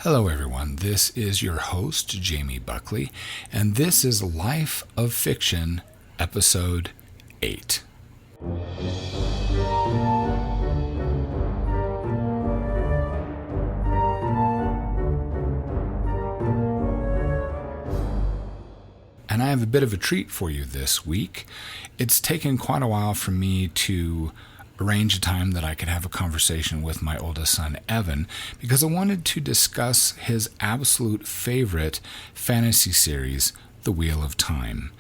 Hello, everyone. This is your host, Jamie Buckley, and this is Life of Fiction, Episode 8. And I have a bit of a treat for you this week. It's taken quite a while for me to arrange a time that I could have a conversation with my oldest son, Evan, because I wanted to discuss his absolute favorite fantasy series, The Wheel of Time.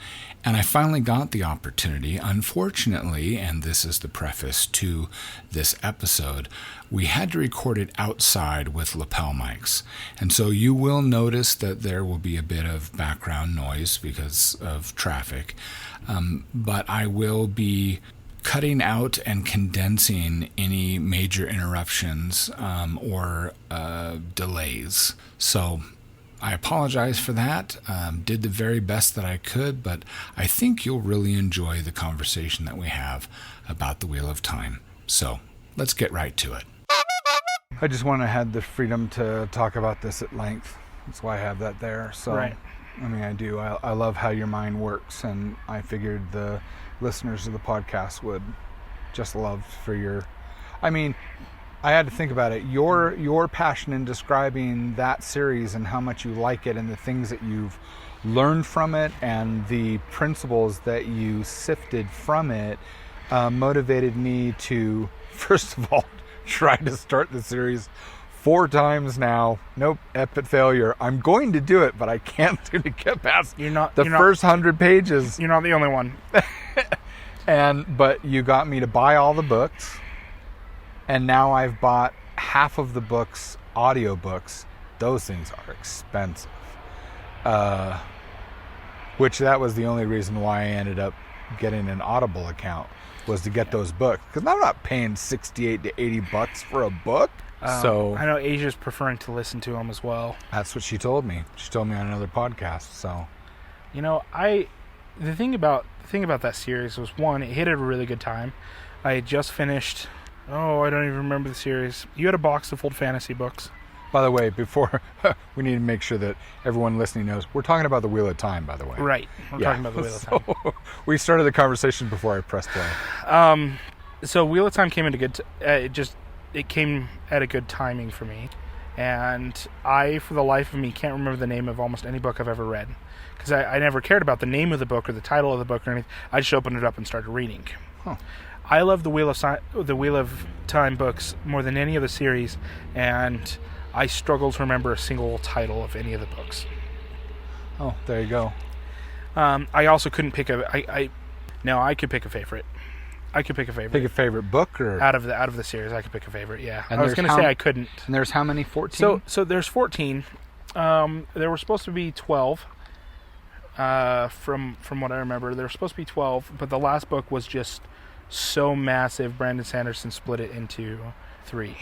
And I finally got the opportunity. Unfortunately, and this is the preface to this episode, we had to record it outside with lapel mics. And so you will notice that there will be a bit of background noise because of traffic. But I will be cutting out and condensing any major interruptions or delays. So I apologize for that. Did the very best that I could, but I think you'll really enjoy the conversation that we have about the Wheel of Time. So let's get right to it. I just want to have the freedom to talk about this at length. That's why I have that there. So, right. I mean, I do. I love how your mind works, and I figured the listeners of the podcast would just love for your... I mean, I had to think about it. Your passion in describing that series and how much you like it and the things that you've learned from it and the principles that you sifted from it motivated me to, first of all, try to start the series 4 times now. Nope, epic failure. I'm going to do it, but I can't seem to get past the first 100 pages. You're not the only one. But you got me to buy all the books, and now I've bought half of the books, audiobooks. Those things are expensive. Which that was the only reason why I ended up getting an Audible account, was to get those books. Because I'm not paying $68 to $80 for a book. So I know Asia's preferring to listen to them as well. That's what she told me. She told me on another podcast. So, the thing about that series was, one, it hit at a really good time. I had just finished. I don't even remember the series. You had a box of old fantasy books. By the way, before we need to make sure that everyone listening knows we're talking about the Wheel of Time. By the way, right? We're talking about the Wheel of Time. We started the conversation before I pressed play. So Wheel of Time came into good. It came at a good timing for me, and I, for the life of me, can't remember the name of almost any book I've ever read, because I never cared about the name of the book or the title of the book or anything. I just opened it up and started reading. Huh. I love the Wheel of Time books more than any other series, and I struggle to remember a single title of any of the books. Oh, there you go. I also couldn't pick I could pick a favorite. I could pick a favorite. Pick a favorite book, or out of the series, I could pick a favorite. Yeah, and I was going to say I couldn't. And there's how many? 14. So there's 14. There were supposed to be 12. From what I remember, there were supposed to be 12, but the last book was just so massive. Brandon Sanderson split it into 3.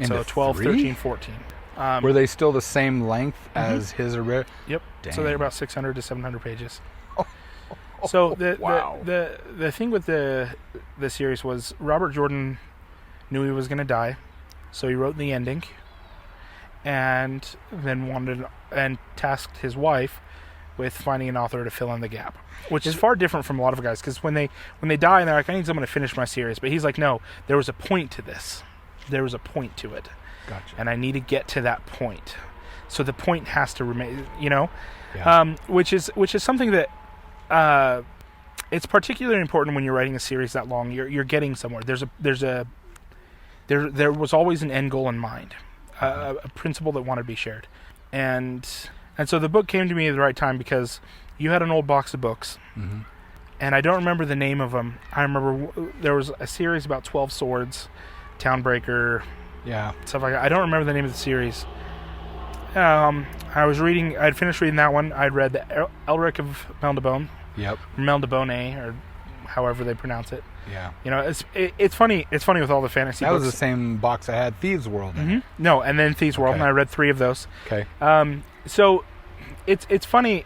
So 12, 3? 13, 14. Were they still the same length as his original? Yep. Dang. So they're about 600 to 700 pages. Oh, so wow. the thing with the series was Robert Jordan knew he was going to die, so he wrote the ending, and then tasked his wife with finding an author to fill in the gap, which is far different from a lot of guys, because when they die and they're like, I need someone to finish my series, but he's like, no, there was a point to this. There was a point to it. Gotcha. And I need to get to that point. So the point has to remain, Yeah. Which is something that it's particularly important when you're writing a series that long. You're getting somewhere. There was always an end goal in mind, a principle that wanted to be shared, and so the book came to me at the right time, because you had an old box of books, and I don't remember the name of them. I remember there was a series about 12 Swords, Townbreaker, stuff like that. I don't remember the name of the series. I'd finished reading that one. I'd read the Elric of Melniboné. Yep. Melniboné, or however they pronounce it. Yeah. It's funny. It's funny with all the fantasy books. That was the same box I had Thieves' World in. No, and then Thieves' World, and I read 3 of those. Okay. So it's funny,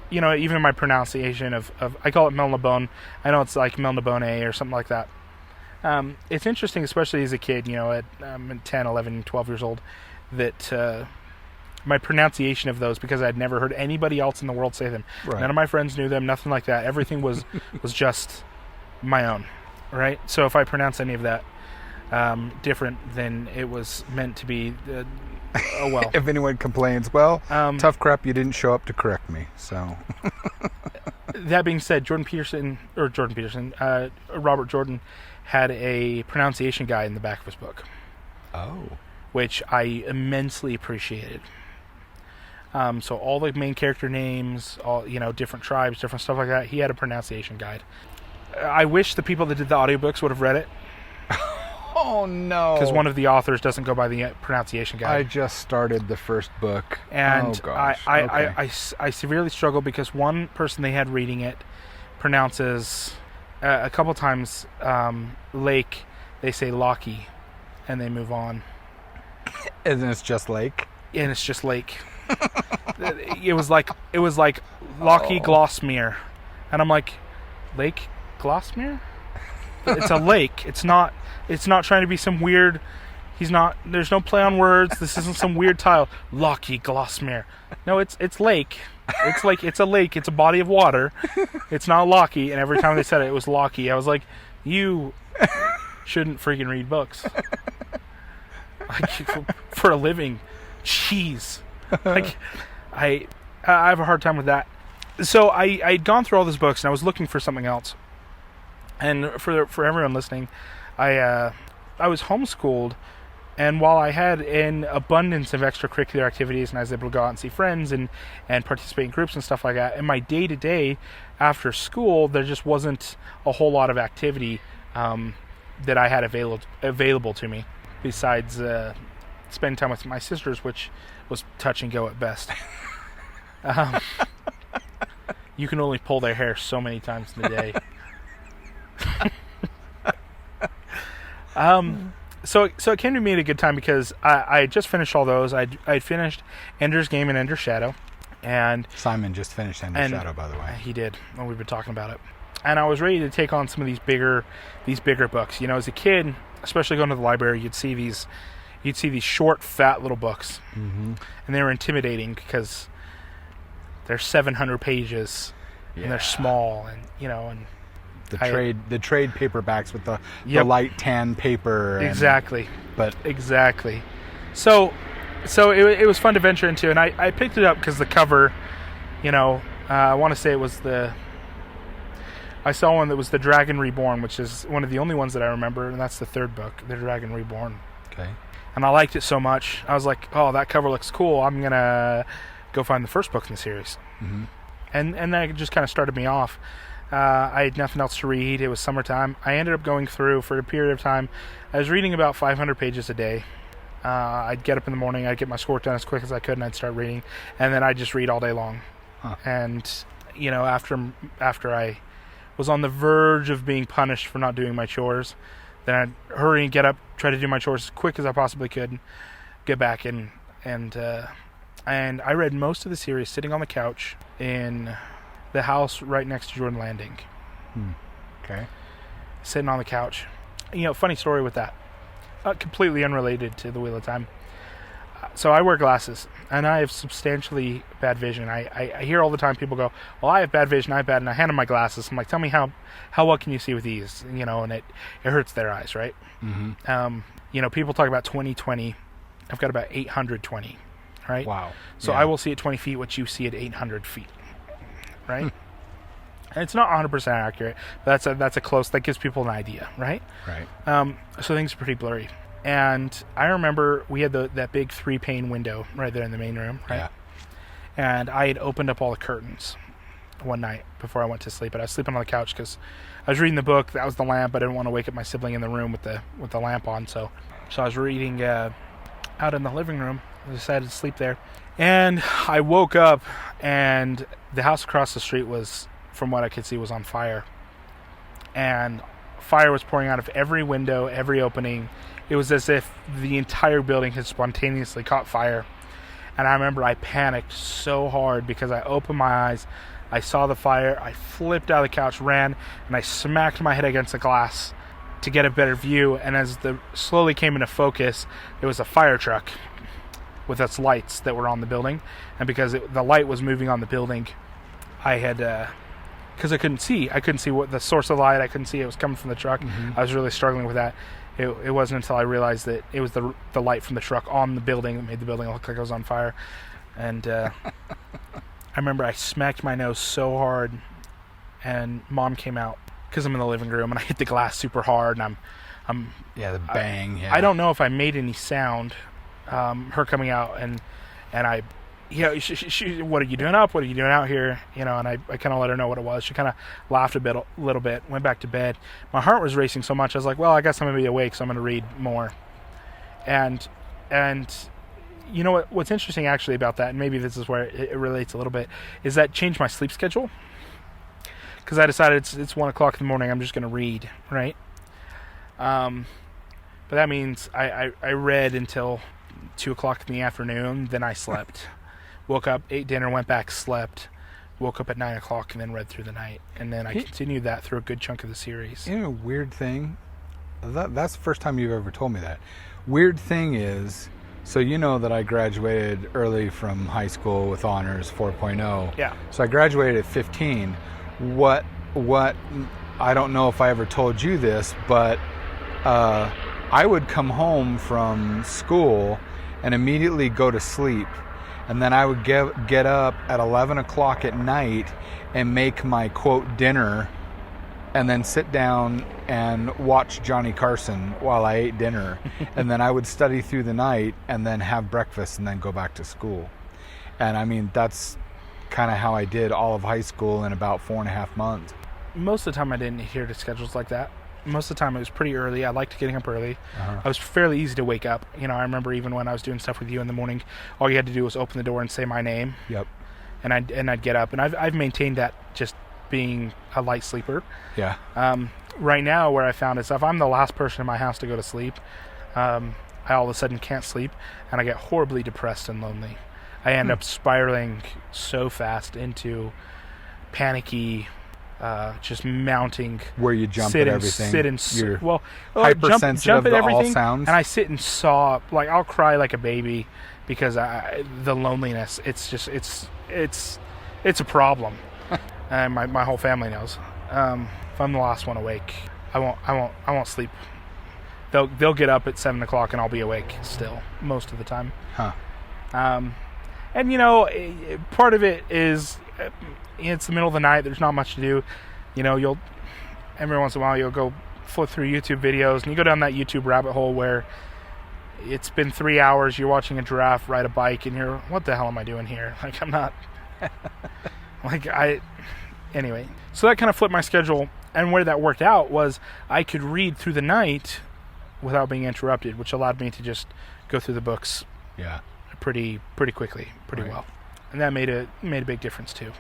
even in my pronunciation of I call it Melniboné. I know it's like Melniboné or something like that. It's interesting, especially as a kid, at 10, 11, 12 years old, that my pronunciation of those, because I'd never heard anybody else in the world say them. Right. None of my friends knew them, nothing like that. Everything was just my own, right? So if I pronounce any of that different, then it was meant to be, oh well. If anyone complains, tough crap, you didn't show up to correct me, so... That being said, Robert Jordan had a pronunciation guide in the back of his book. Oh. Which I immensely appreciated. So all the main character names, all different tribes, different stuff like that, he had a pronunciation guide. I wish the people that did the audiobooks would have read it. Oh, no. Because one of the authors doesn't go by the pronunciation guide. I just started the first book. And oh, gosh. I severely struggle because one person they had reading it pronounces, a couple times, lake, they say Locky, and they move on. And it's just lake? And it's just lake. It was like Locky Glossmere. And I'm like, Lake Glossmere? It's a lake. It's not trying to be some weird. There's no play on words. This isn't some weird tile. Locky Glossmere. No, it's lake. It's a lake. It's a body of water. It's not Locky. And every time they said it was Locky. I was like, you shouldn't freaking read books. Like, for a living. Jeez. Like, I have a hard time with that. So I'd gone through all these books and I was looking for something else. And for everyone listening, I was homeschooled, and while I had an abundance of extracurricular activities and I was able to go out and see friends and participate in groups and stuff like that, in my day-to-day after school, there just wasn't a whole lot of activity that I had available to me, besides spending time with my sisters, which was touch and go at best. You can only pull their hair so many times in the day. So it came to me at a good time because I had just finished all those. I'd finished Ender's Game and Ender's Shadow, and Simon just finished Ender's Shadow, by the way. He did. Well, we've been talking about it, and I was ready to take on some of these bigger books. As a kid, especially going to the library, you'd see these short, fat little books, and they were intimidating because they're 700 pages and they're small, and the trade paperbacks with the light tan paper. Exactly. Exactly. So it was fun to venture into, and I picked it up because the cover, I want to say it was I saw one that was The Dragon Reborn, which is one of the only ones that I remember, and that's the third book, The Dragon Reborn. Okay. And I liked it so much, I was like, oh, that cover looks cool, I'm going to go find the first book in the series. Mm-hmm. And that just kind of started me off. I had nothing else to read. It was summertime. I ended up going through, for a period of time, I was reading about 500 pages a day. I'd get up in the morning, I'd get my schoolwork done as quick as I could, and I'd start reading. And then I'd just read all day long. Huh. And, after I was on the verge of being punished for not doing my chores, then I'd hurry and get up, try to do my chores as quick as I possibly could, get back and I read most of the series sitting on the couch in the house right next to Jordan Landing. Okay. Sitting on the couch. Funny story with that. Completely unrelated to the Wheel of Time. So I wear glasses, and I have substantially bad vision. I hear all the time people go, well, I have bad vision, and I hand them my glasses. I'm like, tell me how well can you see with these? And it hurts their eyes, right? Mm-hmm. People talk about 20/20. I've got about 820, right? Wow. So I will see at 20 feet what you see at 800 feet, right? And it's not 100% accurate, but that's a close, that gives people an idea, right? Right. So things are pretty blurry. And I remember we had that big 3-pane window right there in the main room, right? Yeah. And I had opened up all the curtains one night before I went to sleep. And I was sleeping on the couch because I was reading the book. That was the lamp. I didn't want to wake up my sibling in the room with the lamp on. So I was reading out in the living room. I decided to sleep there. And I woke up, and the house across the street was, from what I could see, was on fire. And fire was pouring out of every window, every opening. It was as if the entire building had spontaneously caught fire. And I remember I panicked so hard because I opened my eyes, I saw the fire, I flipped out of the couch, ran, and I smacked my head against the glass to get a better view. And as the slowly came into focus, it was a fire truck with its lights that were on the building, and because the light was moving on the building, I had because I couldn't see what the source of the light. I couldn't see it was coming from the truck. I was really struggling with that. It wasn't until I realized that it was the light from the truck on the building that made the building look like it was on fire. And I remember I smacked my nose so hard, and Mom came out because I'm in the living room, and I hit the glass super hard, and I'm the bang. I don't know if I made any sound. Her coming out and I, she, what are you doing up? What are you doing out here? And I kind of let her know what it was. She kind of laughed a little bit, went back to bed. My heart was racing so much. I was like, well, I guess I'm gonna be awake, so I'm gonna read more. And you know what's interesting actually about that, and maybe this is where it relates a little bit, is that changed my sleep schedule. Because I decided it's 1 o'clock in the morning. I'm just gonna read, right? But that means I read until 2 o'clock in the afternoon, then I slept. Woke up, ate dinner, went back, slept. Woke up at 9 o'clock and then read through the night. And then I continued that through a good chunk of the series. You know, weird thing? That's the first time you've ever told me that. Weird thing is, so you know that I graduated early from high school with honors 4.0. Yeah. So I graduated at 15. What I don't know if I ever told you this, but I would come home from school and immediately go to sleep, and then I would get up at 11 o'clock at night and make my quote dinner, and then sit down and watch Johnny Carson while I ate dinner, and then I would study through the night and then have breakfast and then go back to school. And I mean, that's kind of how I did all of high school in about 4.5 months. Most of the time I didn't adhere to schedules like that. Most of the time it was pretty early. I liked getting up early. I was fairly easy to wake up. I remember even when I was doing stuff with you in the morning, all you had to do was open the door and say my name. Yep. And I'd get up. And I've maintained that, just being a light sleeper. Yeah. Right now, where I found is if I'm the last person in my house to go to sleep, I all of a sudden can't sleep, and I get horribly depressed and lonely. I end up spiraling so fast into panicky, just mounting. Where you jump at everything. You're hypersensitive jump at to everything, all sounds. and I sit and sob. Like, I'll cry like a baby because the loneliness. It's just it's a problem, and my whole family knows. If I'm the last one awake, I won't sleep. They'll get up at 7 o'clock and I'll be awake still most of the time. And part of it is it's the middle of the night. There's not much to do. You'll every once in a while you'll go flip through YouTube videos, and you go down that YouTube rabbit hole where it's been 3 hours. You're watching a giraffe ride a bike, and you're, what the hell am I doing here? Like, I'm not. Anyway, so that kind of flipped my schedule, and where that worked out was I could read through the night without being interrupted, which allowed me to just go through the books. Yeah. Pretty quickly, well, and that made a big difference too.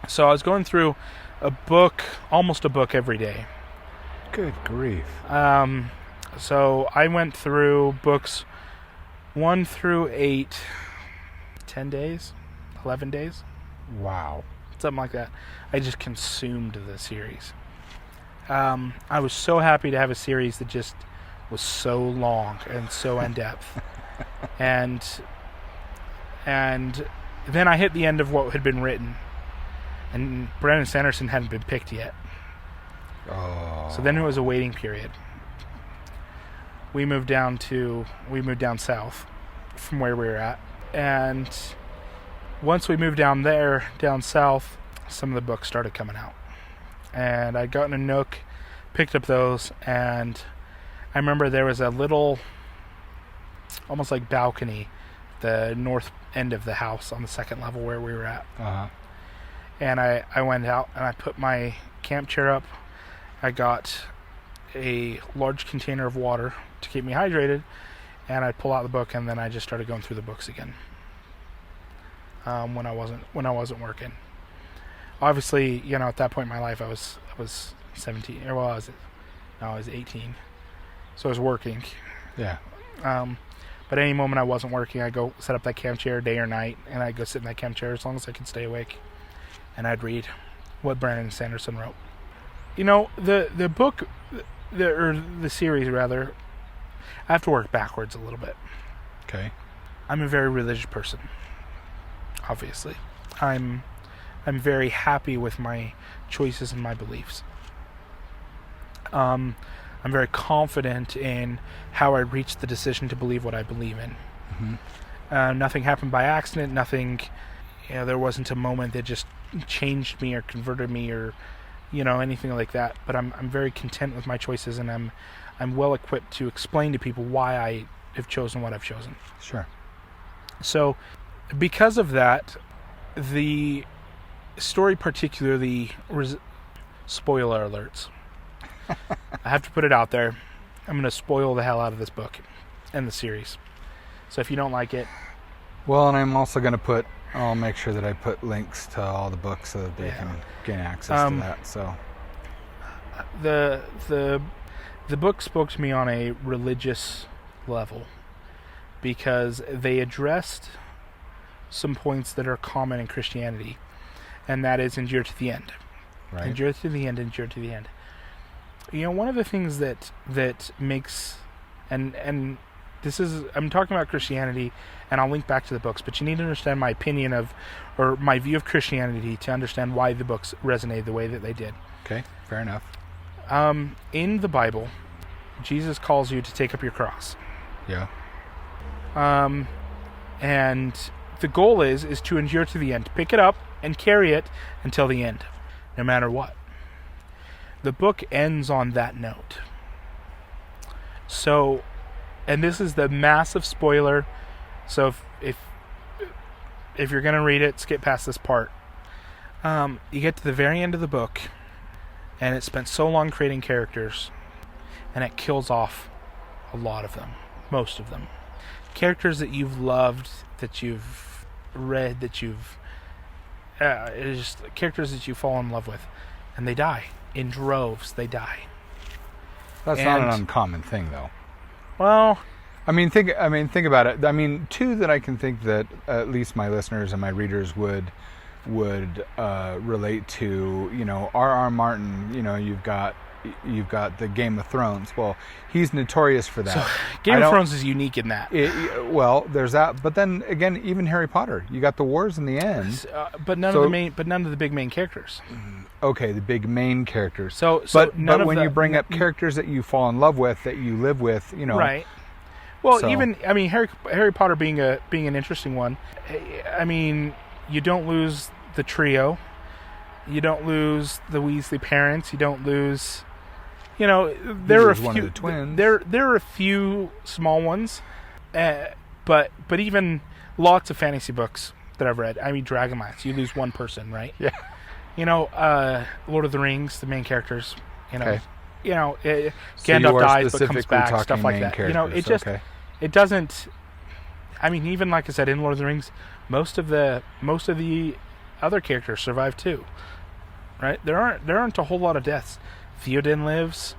So I was going through almost a book every day. Good grief. So I went through books 1 through 8, 10 days, 11 days. Wow. Something like that. I just consumed the series. I was so happy to have a series that just was so long and so in depth. And then I hit the end of what had been written, and Brandon Sanderson hadn't been picked yet. Oh. So then it was a waiting period. We moved down south from where we were at, and once we moved down south, some of the books started coming out, and I got in a nook, picked up those, and I remember there was a little, almost like balcony, the north end of the house on the second level where we were at. And I went out and I put my camp chair up. I got a large container of water to keep me hydrated, and I'd pull out the book, and then I just started going through the books again. When I wasn't working. Obviously, at that point in my life, I was 17. Or I was 18. So I was working. Yeah. But any moment I wasn't working, I'd go set up that camp chair day or night, and I'd go sit in that camp chair as long as I could stay awake, and I'd read what Brandon Sanderson wrote. The book, the series rather, I have to work backwards a little bit. Okay. I'm a very religious person. Obviously, I'm very happy with my choices and my beliefs. I'm very confident in how I reached the decision to believe what I believe in. Mm-hmm. Nothing happened by accident. Nothing, there wasn't a moment that just changed me or converted me or, anything like that. But I'm very content with my choices, and I'm well equipped to explain to people why I have chosen what I've chosen. Sure. So, because of that, the story particularly spoiler alerts. I have to put it out there. I'm going to spoil the hell out of this book and the series. So if you don't like it... Well, and I'm also going to I'll make sure that I put links to all the books so that they can gain access to that. So the book spoke to me on a religious level because they addressed some points that are common in Christianity, and that is endure to the end. Right. Endure to the end, endure to the end. One of the things that makes, and this is, I'm talking about Christianity, and I'll link back to the books, but you need to understand my opinion or my view of Christianity to understand why the books resonated the way that they did. Okay, fair enough. In the Bible, Jesus calls you to take up your cross. Yeah. And the goal is to endure to the end. Pick it up and carry it until the end, no matter what. The book ends on that note. So, and this is the massive spoiler. So if you're going to read it, skip past this part. You get to the very end of the book, and it spent so long creating characters, and it kills off a lot of them, most of them. Characters that you've loved, that you've read, that you've... it's just characters that you fall in love with, and they die. In droves, they die. That's not an uncommon thing, though. Well... think about it. Two that I can think that at least my listeners and my readers would relate to. R.R. Martin. You've got the Game of Thrones. Well, he's notorious for that. So, Game of Thrones is unique in that. Well, there's that. But then again, even Harry Potter. You got the wars in the end. But none of the big main characters. Okay, the big main characters. But when you bring up characters that you fall in love with, that you live with, right. Well, Harry Potter being an interesting one. You don't lose the trio. You don't lose the Weasley parents. You don't lose. There are a few. One of the twins. There are a few small ones, but even lots of fantasy books that I've read. Dragonlance. You lose one person, right? Yeah. Lord of the Rings, the main characters. Okay. Gandalf dies but comes back, stuff like that. It doesn't. Even like I said, in Lord of the Rings, most of the other characters survive too, right? There aren't a whole lot of deaths. Theoden lives.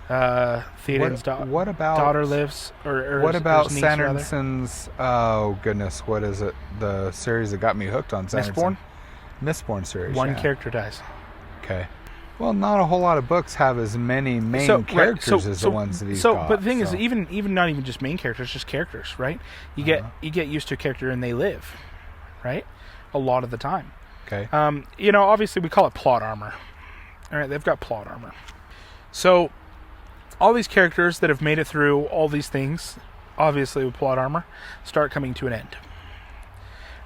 Theoden's daughter lives. Or what about niece, Sanderson's? Oh goodness, what is it? The series that got me hooked on Sanderson. Mistborn series. One character dies. Okay. Well, not a whole lot of books have as many main characters as the ones that he's got. But the thing is, even not even just main characters, just characters, right? You get used to a character and they live, right? A lot of the time. Okay. Obviously we call it plot armor. All right, they've got plot armor. So, all these characters that have made it through all these things, obviously with plot armor, start coming to an end.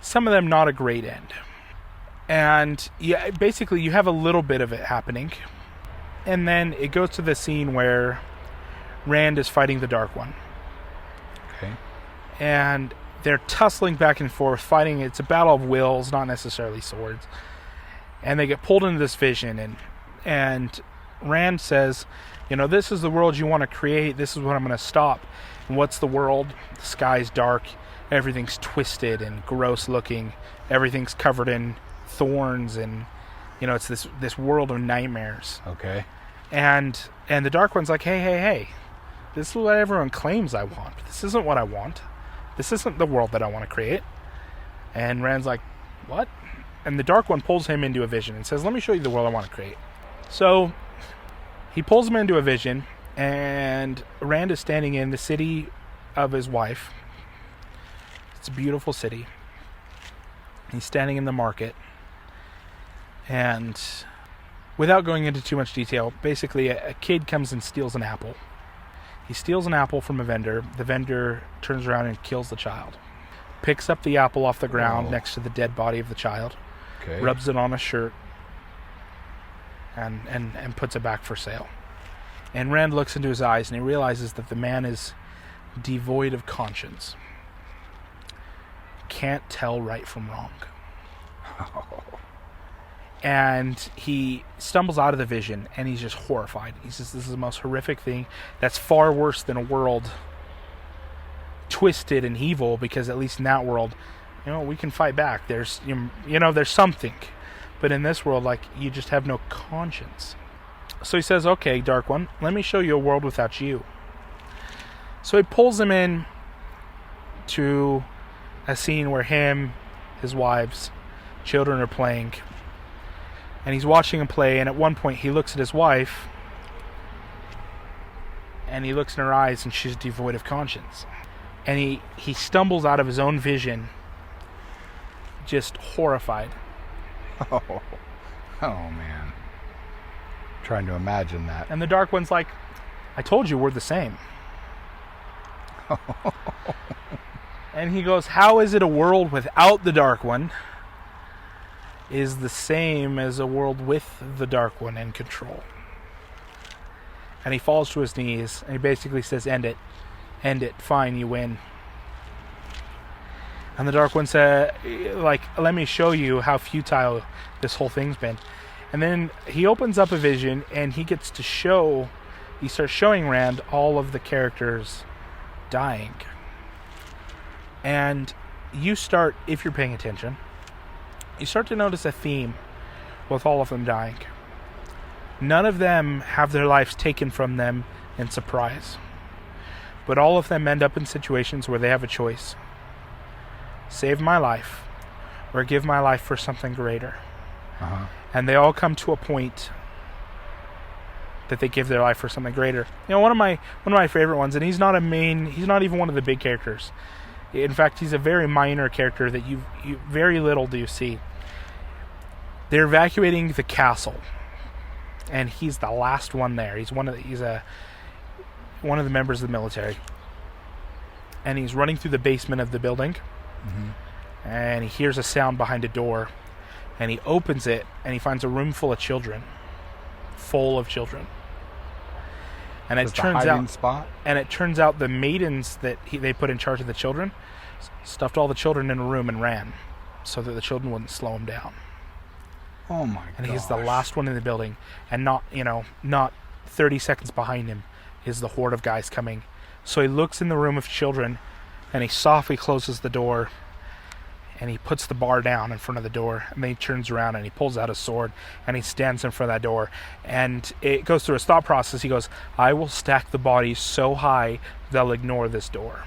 Some of them not a great end. And basically you have a little bit of it happening. And then it goes to the scene where Rand is fighting the Dark One. Okay. And they're tussling back and forth, fighting. It's a battle of wills, not necessarily swords. And they get pulled into this vision. And Rand says, this is the world you want to create. This is what I'm going to stop. And what's the world? The sky's dark. Everything's twisted and gross looking. Everything's covered in thorns, and it's this world of nightmares. Okay. And the Dark One's like, hey, this is what everyone claims I want. This isn't what I want. This isn't the world that I want to create. And Rand's like, what? And the Dark One pulls him into a vision and says, let me show you the world I want to create. So he pulls him into a vision, and Rand is standing in the city of his wife. It's a beautiful city. He's standing in the market. And without going into too much detail, basically a kid comes and steals an apple. He steals an apple from a vendor. The vendor turns around and kills the child. Picks up the apple off the ground next to the dead body of the child. Okay. Rubs it on a shirt. And puts it back for sale. And Rand looks into his eyes and he realizes that the man is devoid of conscience. Can't tell right from wrong. And he stumbles out of the vision and he's just horrified. He says, this is the most horrific thing. That's far worse than a world twisted and evil, because at least in that world, we can fight back. There's, there's something. But in this world, you just have no conscience. So he says, okay, Dark One, let me show you a world without you. So he pulls him in to a scene where him, his wives, children are playing. And he's watching him play, and at one point he looks at his wife, and he looks in her eyes, and she's devoid of conscience. And he stumbles out of his own vision, just horrified. Oh man. Trying to imagine that. And the Dark One's like, I told you we're the same. And he goes, how is it a world without the Dark One is the same as a world with the Dark One in control? And he falls to his knees, and he basically says, end it, fine, you win. And the Dark One said, let me show you how futile this whole thing's been. And then he opens up a vision, and he starts showing Rand all of the characters dying. And you start, if you're paying attention, you start to notice a theme with all of them dying. None of them have their lives taken from them in surprise. But all of them end up in situations where they have a choice. Save my life, or give my life for something greater. Uh-huh. And they all come to a point that they give their life for something greater. One of my favorite ones, and he's not even one of the big characters. In fact, he's a very minor character that you very little do you see. They're evacuating the castle, and he's the last one there. He's one of the members of the military, and he's running through the basement of the building, and he hears a sound behind a door, and he opens it, and he finds a room full of children. And it turns out the maidens that they put in charge of the children stuffed all the children in a room and ran, so that the children wouldn't slow him down. Oh my god! And he's the last one in the building, and not 30 seconds behind him is the horde of guys coming. So he looks in the room of children, and he softly closes the door, and he puts the bar down in front of the door, and then he turns around and he pulls out his sword, and he stands in front of that door, and it goes through his thought process. He goes, I will stack the bodies so high they'll ignore this door.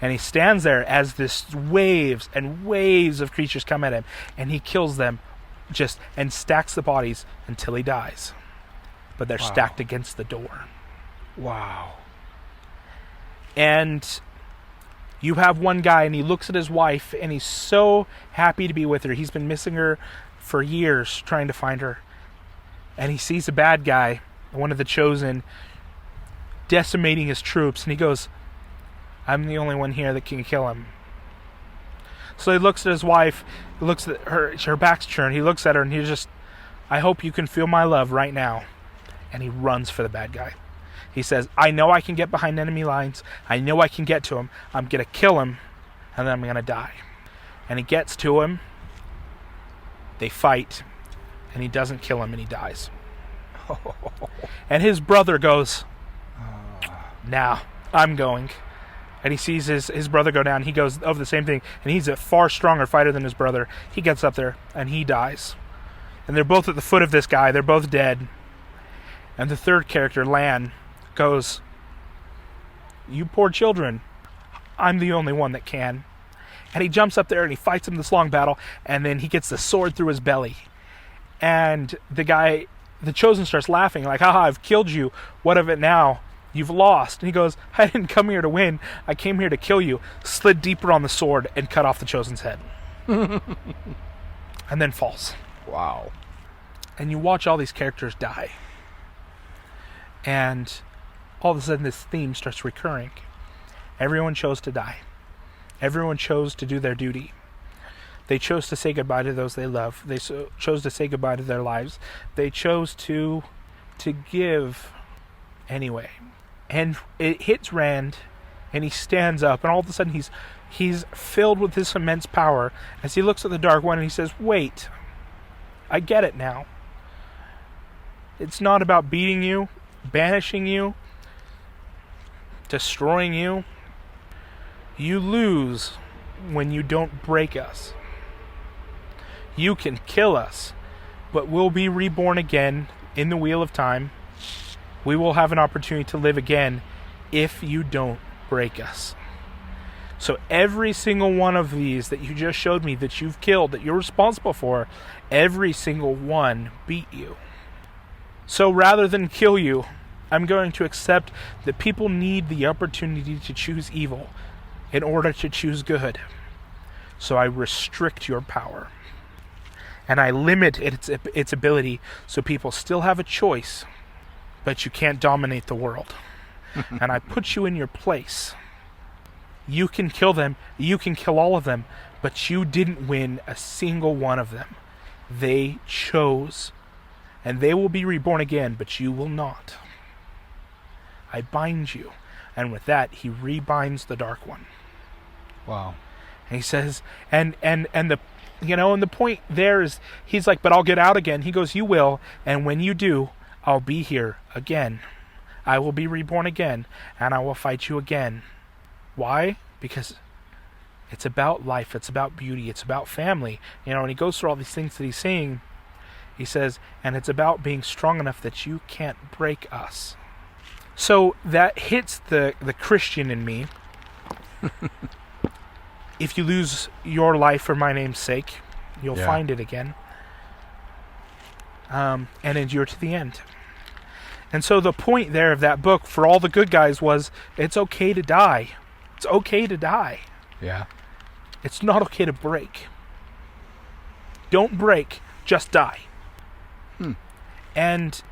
And he stands there as this waves and waves of creatures come at him, and he kills them and stacks the bodies until he dies. But they're stacked against the door. Wow. And you have one guy, and he looks at his wife, and he's so happy to be with her. He's been missing her for years, trying to find her. And he sees a bad guy, one of the chosen, decimating his troops, and he goes, I'm the only one here that can kill him. So he looks at his wife, he looks at her back's turned, he looks at her, and he's just, I hope you can feel my love right now. And he runs for the bad guy. He says, I know I can get behind enemy lines. I know I can get to him. I'm going to kill him, and then I'm going to die. And he gets to him. They fight, and he doesn't kill him, and he dies. And his brother goes, now, I'm going. And he sees his brother go down. He goes over the same thing, and he's a far stronger fighter than his brother. He gets up there, and he dies. And they're both at the foot of this guy. They're both dead. And the third character, Lan, goes, you poor children, I'm the only one that can. And he jumps up there and he fights him this long battle, and then he gets the sword through his belly. And the chosen, starts laughing, like, haha, I've killed you, what of it now? You've lost. And he goes, I didn't come here to win. I came here to kill you. Slid deeper on the sword and cut off the Chosen's head. And then falls. Wow. And you watch all these characters die. And all of a sudden this theme starts recurring. Everyone chose to die. Everyone chose to do their duty. They chose to say goodbye to those they love. They chose to say goodbye to their lives. They chose to give anyway. And it hits Rand, and he stands up, and all of a sudden he's filled with this immense power as he looks at the Dark One and he says, wait, I get it now. It's not about beating you, banishing you, destroying you. You lose when you don't break us. You can kill us, but we'll be reborn again in the Wheel of Time. We will have an opportunity to live again if you don't break us. So every single one of these that you just showed me that you've killed, that you're responsible for, every single one beat you. So rather than kill you, I'm going to accept that people need the opportunity to choose evil in order to choose good. So I restrict your power. And I limit its ability so people still have a choice, but you can't dominate the world. And I put you in your place. You can kill them, you can kill all of them, but you didn't win a single one of them. They chose, and they will be reborn again, but you will not. I bind you. And with that, he rebinds the Dark One. Wow. And he says, and the point there is, he's like, but I'll get out again. He goes, you will, and when you do, I'll be here again. I will be reborn again, and I will fight you again. Why? Because it's about life, it's about beauty, it's about family. And he goes through all these things that he's saying, he says, and it's about being strong enough that you can't break us. So that hits the Christian in me. If you lose your life for my name's sake, you'll find it again. And endure to the end. And so the point there of that book for all the good guys was, it's okay to die. It's okay to die. Yeah. It's not okay to break. Don't break, just die. And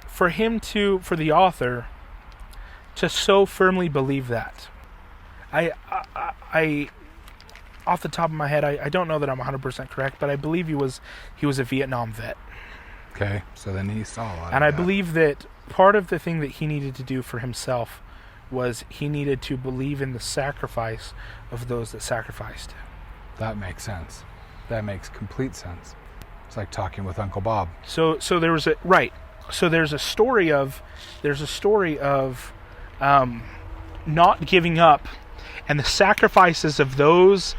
for the author to so firmly believe that, I off the top of my head, I don't know that I'm 100% correct, but I believe he was a Vietnam vet. Okay, so then he saw a lot. And I believe that part of the thing that he needed to do for himself was he needed to believe in the sacrifice of those that sacrificed. That makes sense. That makes complete sense. It's like talking with Uncle Bob. So there was there's a story of not giving up, and the sacrifices of those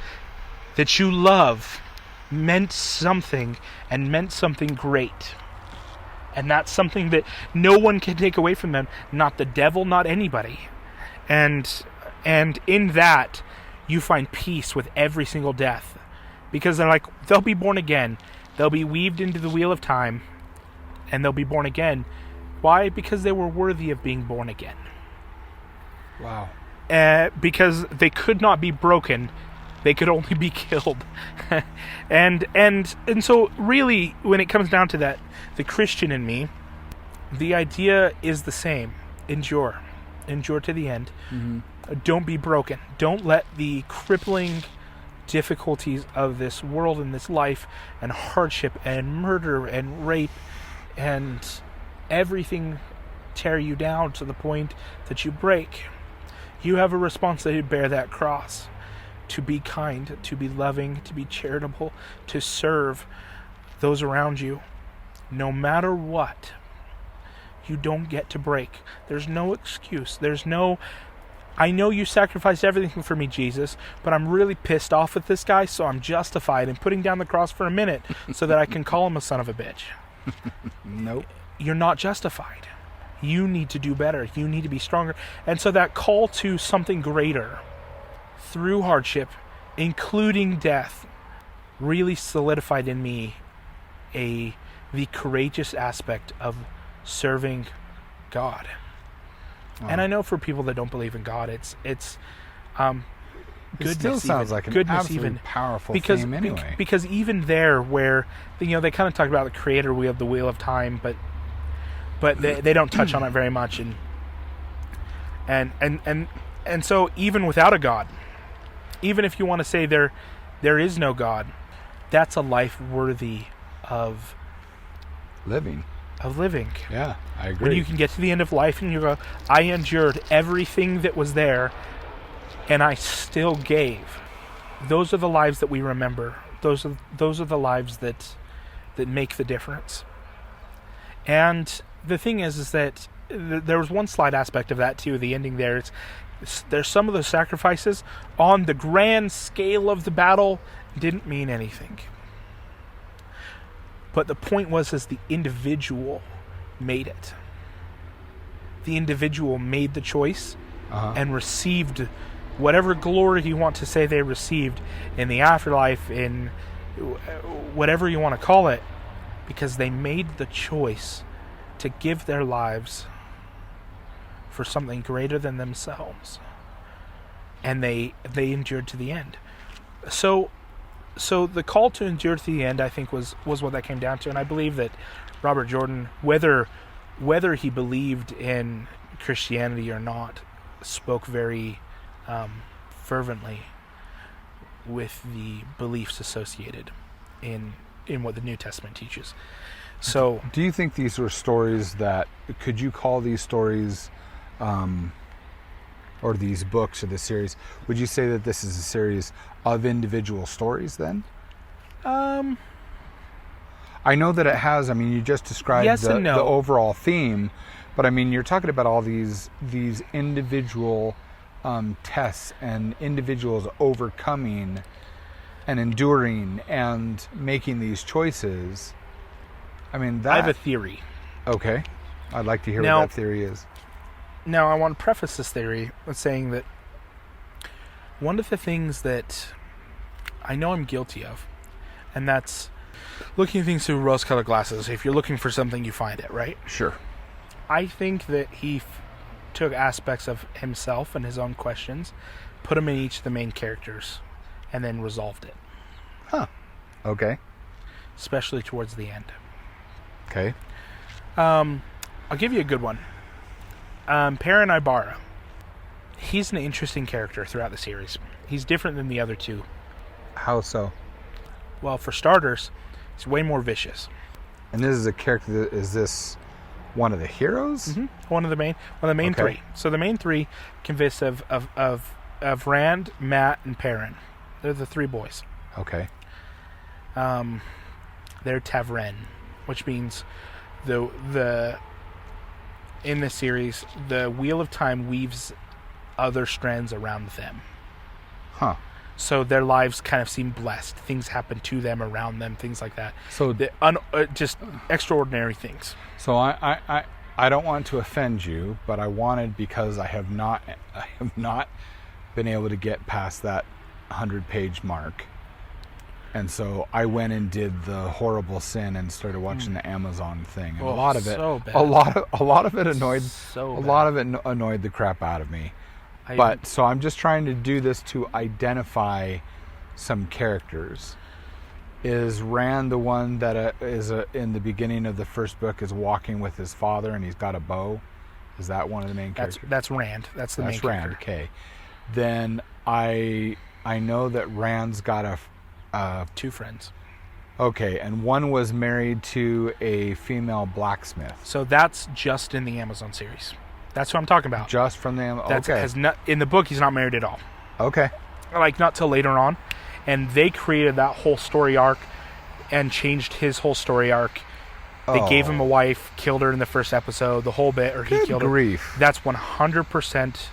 that you love meant something, and meant something great. And that's something that no one can take away from them, not the devil, not anybody. And in that, you find peace with every single death. Because they'll be born again. They'll be weaved into the Wheel of Time, and they'll be born again. Why? Because they were worthy of being born again. Wow. Because they could not be broken. They could only be killed. and so really, when it comes down to that, the Christian in me, the idea is the same. Endure. Endure to the end. Mm-hmm. Don't be broken. Don't let the crippling difficulties of this world and this life and hardship and murder and rape and everything tear you down to the point that you break. You have a responsibility to bear that cross, to be kind, to be loving, to be charitable, to serve those around you. No matter what, you don't get to break. There's no excuse. I know you sacrificed everything for me, Jesus, but I'm really pissed off with this guy, so I'm justified in putting down the cross for a minute so that I can call him a son of a bitch. Nope. You're not justified. You need to do better. You need to be stronger. And so that call to something greater through hardship, including death, really solidified in me the courageous aspect of serving God. And I know for people that don't believe in God, it's it goodness. still sounds like an absolutely powerful theme anyway. Because even there, where they kind of talk about the creator wheel, the wheel of time, but they don't touch on it very much, and so even without a God, even if you want to say there is no God, that's a life worthy of living. Yeah, I agree. When you can get to the end of life and you go, I endured everything that was there, and I still gave. Those are the lives that we remember. Those are the lives that make the difference. And the thing is that there was one slight aspect of that too. The ending there, there's some of the sacrifices on the grand scale of the battle didn't mean anything. But the point was the individual made it. The individual made the choice and received whatever glory you want to say they received in the afterlife, in whatever you want to call it, because they made the choice to give their lives for something greater than themselves. And they endured to the end. So the call to endure to the end, I think, was what that came down to. And I believe that Robert Jordan, whether he believed in Christianity or not, spoke very fervently with the beliefs associated in what the New Testament teaches. So, do you think these were stories that, could you call these stories, or these books or the series, would you say that this is a series of individual stories then? I know that it has, you just described yes and no. The overall theme, but you're talking about all these individual tests and individuals overcoming and enduring and making these choices. I have a theory. Okay. I'd like to hear what that theory is. Now, I want to preface this theory with saying that one of the things that I know I'm guilty of, and that's looking at things through rose-colored glasses. If you're looking for something, you find it, right? Sure. I think that he took aspects of himself and his own questions, put them in each of the main characters, and then resolved it. Huh. Okay. Especially towards the end. Okay. I'll give you a good one. Perrin Ibarra. He's an interesting character throughout the series. He's different than the other two. How so? Well, for starters, he's way more vicious. And this is a character that, is this one of the heroes? Mm-hmm. One of the main okay. Three. So the main three consists of Rand, Matt, and Perrin. They're the three boys. Okay. They're Tavren, which means the in this series, the Wheel of Time weaves other strands around them. Huh. So their lives kind of seem blessed. Things happen to them, around them, things like that. So just extraordinary things. So I don't want to offend you, but I wanted, because I have not been able to get past that 100-page mark. And so I went and did the horrible sin and started watching the Amazon thing. And a lot of it annoyed the crap out of me. So I'm just trying to do this to identify some characters. Is Rand the one that in the beginning of the first book is walking with his father and he's got a bow? Is that one of the main characters? That's Rand. That's the main character. Rand. Okay. Then I know that Rand's got two friends. Okay, and one was married to a female blacksmith. So that's just in the Amazon series. That's what I'm talking about. Just from the Amazon. Okay. In the book, he's not married at all. Okay. Not till later on. And they created that whole story arc and changed his whole story arc. They gave him a wife, killed her in the first episode, the whole bit, or he Good killed grief. her. That's 100%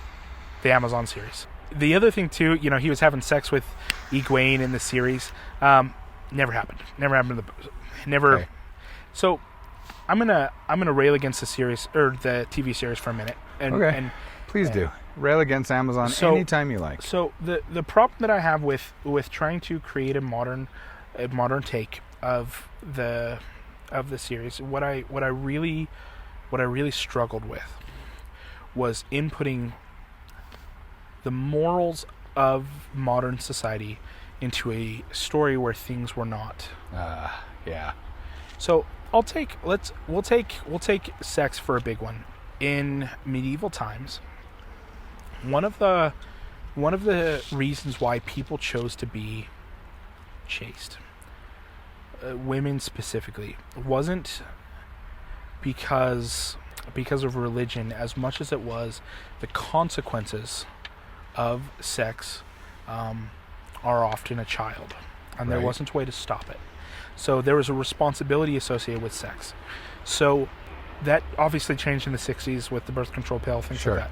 the Amazon series. The other thing, too, he was having sex with Egwene in the series. Never happened. Never happened. Never. Okay. So I'm gonna rail against the series or the TV series for a minute. And please do rail against Amazon anytime you like. So the problem that I have with trying to create a modern take of the series, what I really struggled with was inputting the morals of modern society into a story where things were not. Yeah. So we'll take sex for a big one. In medieval times, one of the reasons why people chose to be chaste, women specifically, wasn't because of religion as much as it was the consequences of sex are often a child, and there wasn't a way to stop it. So there was a responsibility associated with sex. So that obviously changed in the 60s with the birth control pill, things like that.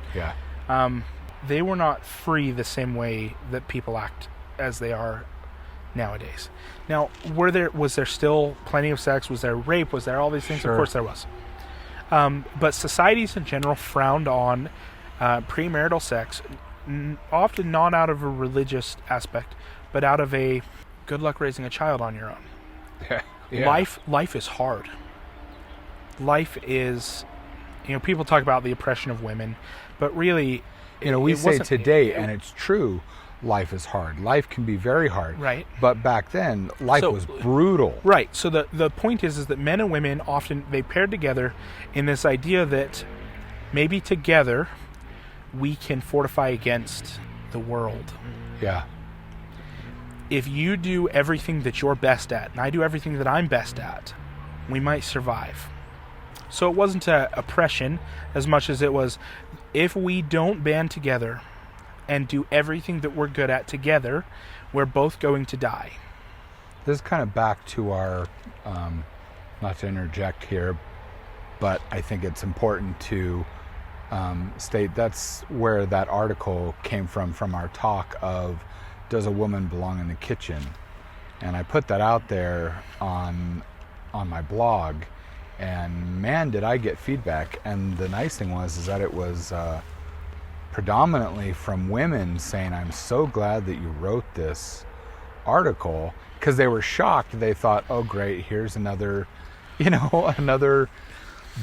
Yeah. They were not free the same way that people act as they are nowadays. Now, was there still plenty of sex? Was there rape? Was there all these things? Sure. Of course there was. But societies in general frowned on premarital sex, often not out of a religious aspect, but out of a good luck raising a child on your own. Yeah. Life is hard. Life is, people talk about the oppression of women, but really, we say today, and it's true, life is hard. Life can be very hard. Right. But back then, life was brutal. Right. So the point is that men and women often, they paired together in this idea that maybe together we can fortify against the world. Yeah. If you do everything that you're best at, and I do everything that I'm best at, we might survive. So it wasn't oppression as much as it was, if we don't band together and do everything that we're good at together, we're both going to die. This is kind of back to our, not to interject here, but I think it's important to state that's where that article came from our talk of, does a woman belong in the kitchen? And I put that out there on my blog, and man, did I get feedback. And the nice thing was that it was predominantly from women saying, I'm so glad that you wrote this article, because they were shocked. They thought, oh great, here's another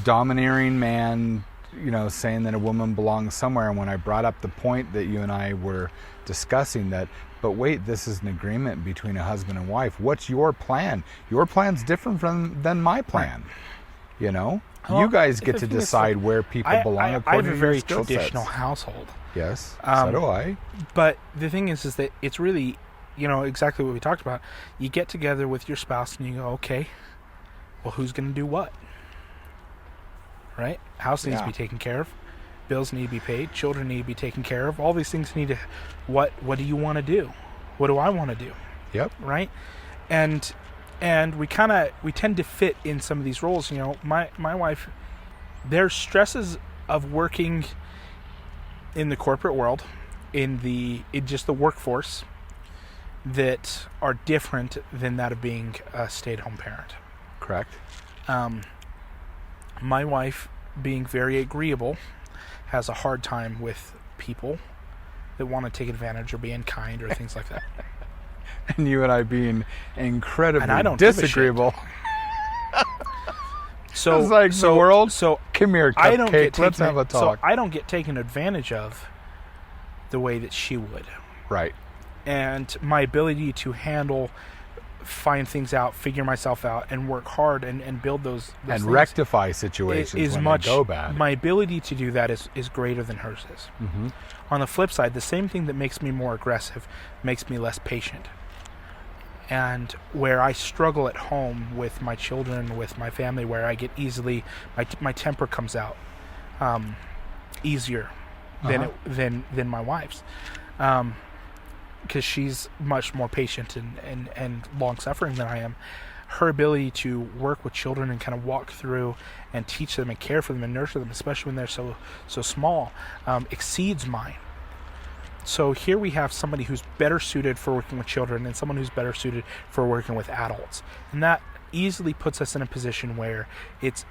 domineering man, saying that a woman belongs somewhere. And when I brought up the point that you and I were discussing, that, but wait, this is an agreement between a husband and wife. What's your plan? Your plan's different than my plan. Well, you guys get to decide where people belong according to your skill sets. I have a very traditional household. Yes, so do I. But the thing is that it's really, exactly what we talked about. You get together with your spouse and you go, okay, well, who's going to do what? Right? House needs to be taken care of. Bills need to be paid. Children need to be taken care of. All these things need to... What do you want to do? What do I want to do? Yep. Right? And we tend to fit in some of these roles. My wife, there's stresses of working in the corporate world, in just the workforce, that are different than that of being a stay-at-home parent. Correct. My wife, being very agreeable, has a hard time with people that want to take advantage or be unkind or things like that. And you and I being incredibly disagreeable. So it's like the world. So come here, cupcake. Let's have a talk. So I don't get taken advantage of the way that she would. Right. And my ability to find things out, figure myself out, and work hard and build those and things rectify situations when they go bad. My ability to do that is greater than hers is. Mm-hmm. On the flip side, the same thing that makes me more aggressive makes me less patient. And where I struggle at home with my children, with my family, where I get easily, my temper comes out easier than my wife's. Because she's much more patient and long-suffering than I am. Her ability to work with children and kind of walk through and teach them and care for them and nurture them, especially when they're so small, exceeds mine. So here we have somebody who's better suited for working with children and someone who's better suited for working with adults. And that easily puts us in a position where it's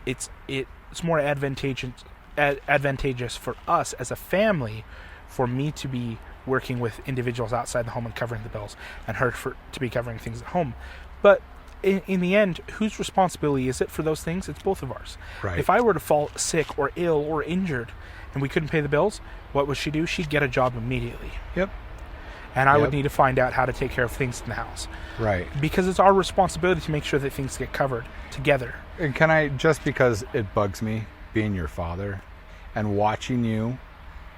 more advantageous for us as a family for me to be working with individuals outside the home and covering the bills, and her to be covering things at home. But in the end, whose responsibility is it for those things? It's both of ours. Right. If I were to fall sick or ill or injured and we couldn't pay the bills, what would she do? She'd get a job immediately. Yep. And I would need to find out how to take care of things in the house. Right. Because it's our responsibility to make sure that things get covered together. And can I, just because it bugs me being your father and watching you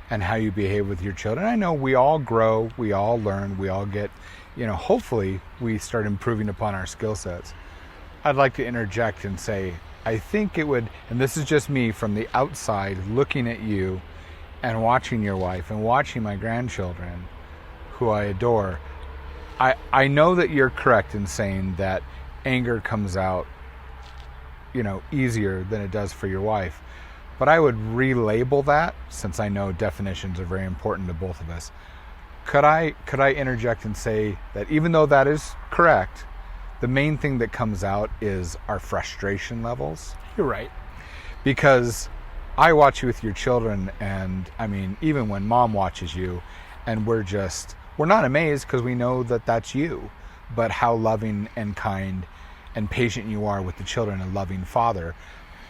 and how you behave with your children, I know we all grow, we all learn, we all get, hopefully we start improving upon our skill sets. I'd like to interject and say, I think it would, and this is just me from the outside looking at you and watching your wife and watching my grandchildren, who I adore. I know that you're correct in saying that anger comes out, easier than it does for your wife. But I would relabel that, since I know definitions are very important to both of us. Could I interject and say that even though that is correct, the main thing that comes out is our frustration levels? You're right. Because I watch you with your children, and even when mom watches you, and we're not amazed because we know that that's you, but how loving and kind and patient you are with the children, a loving father.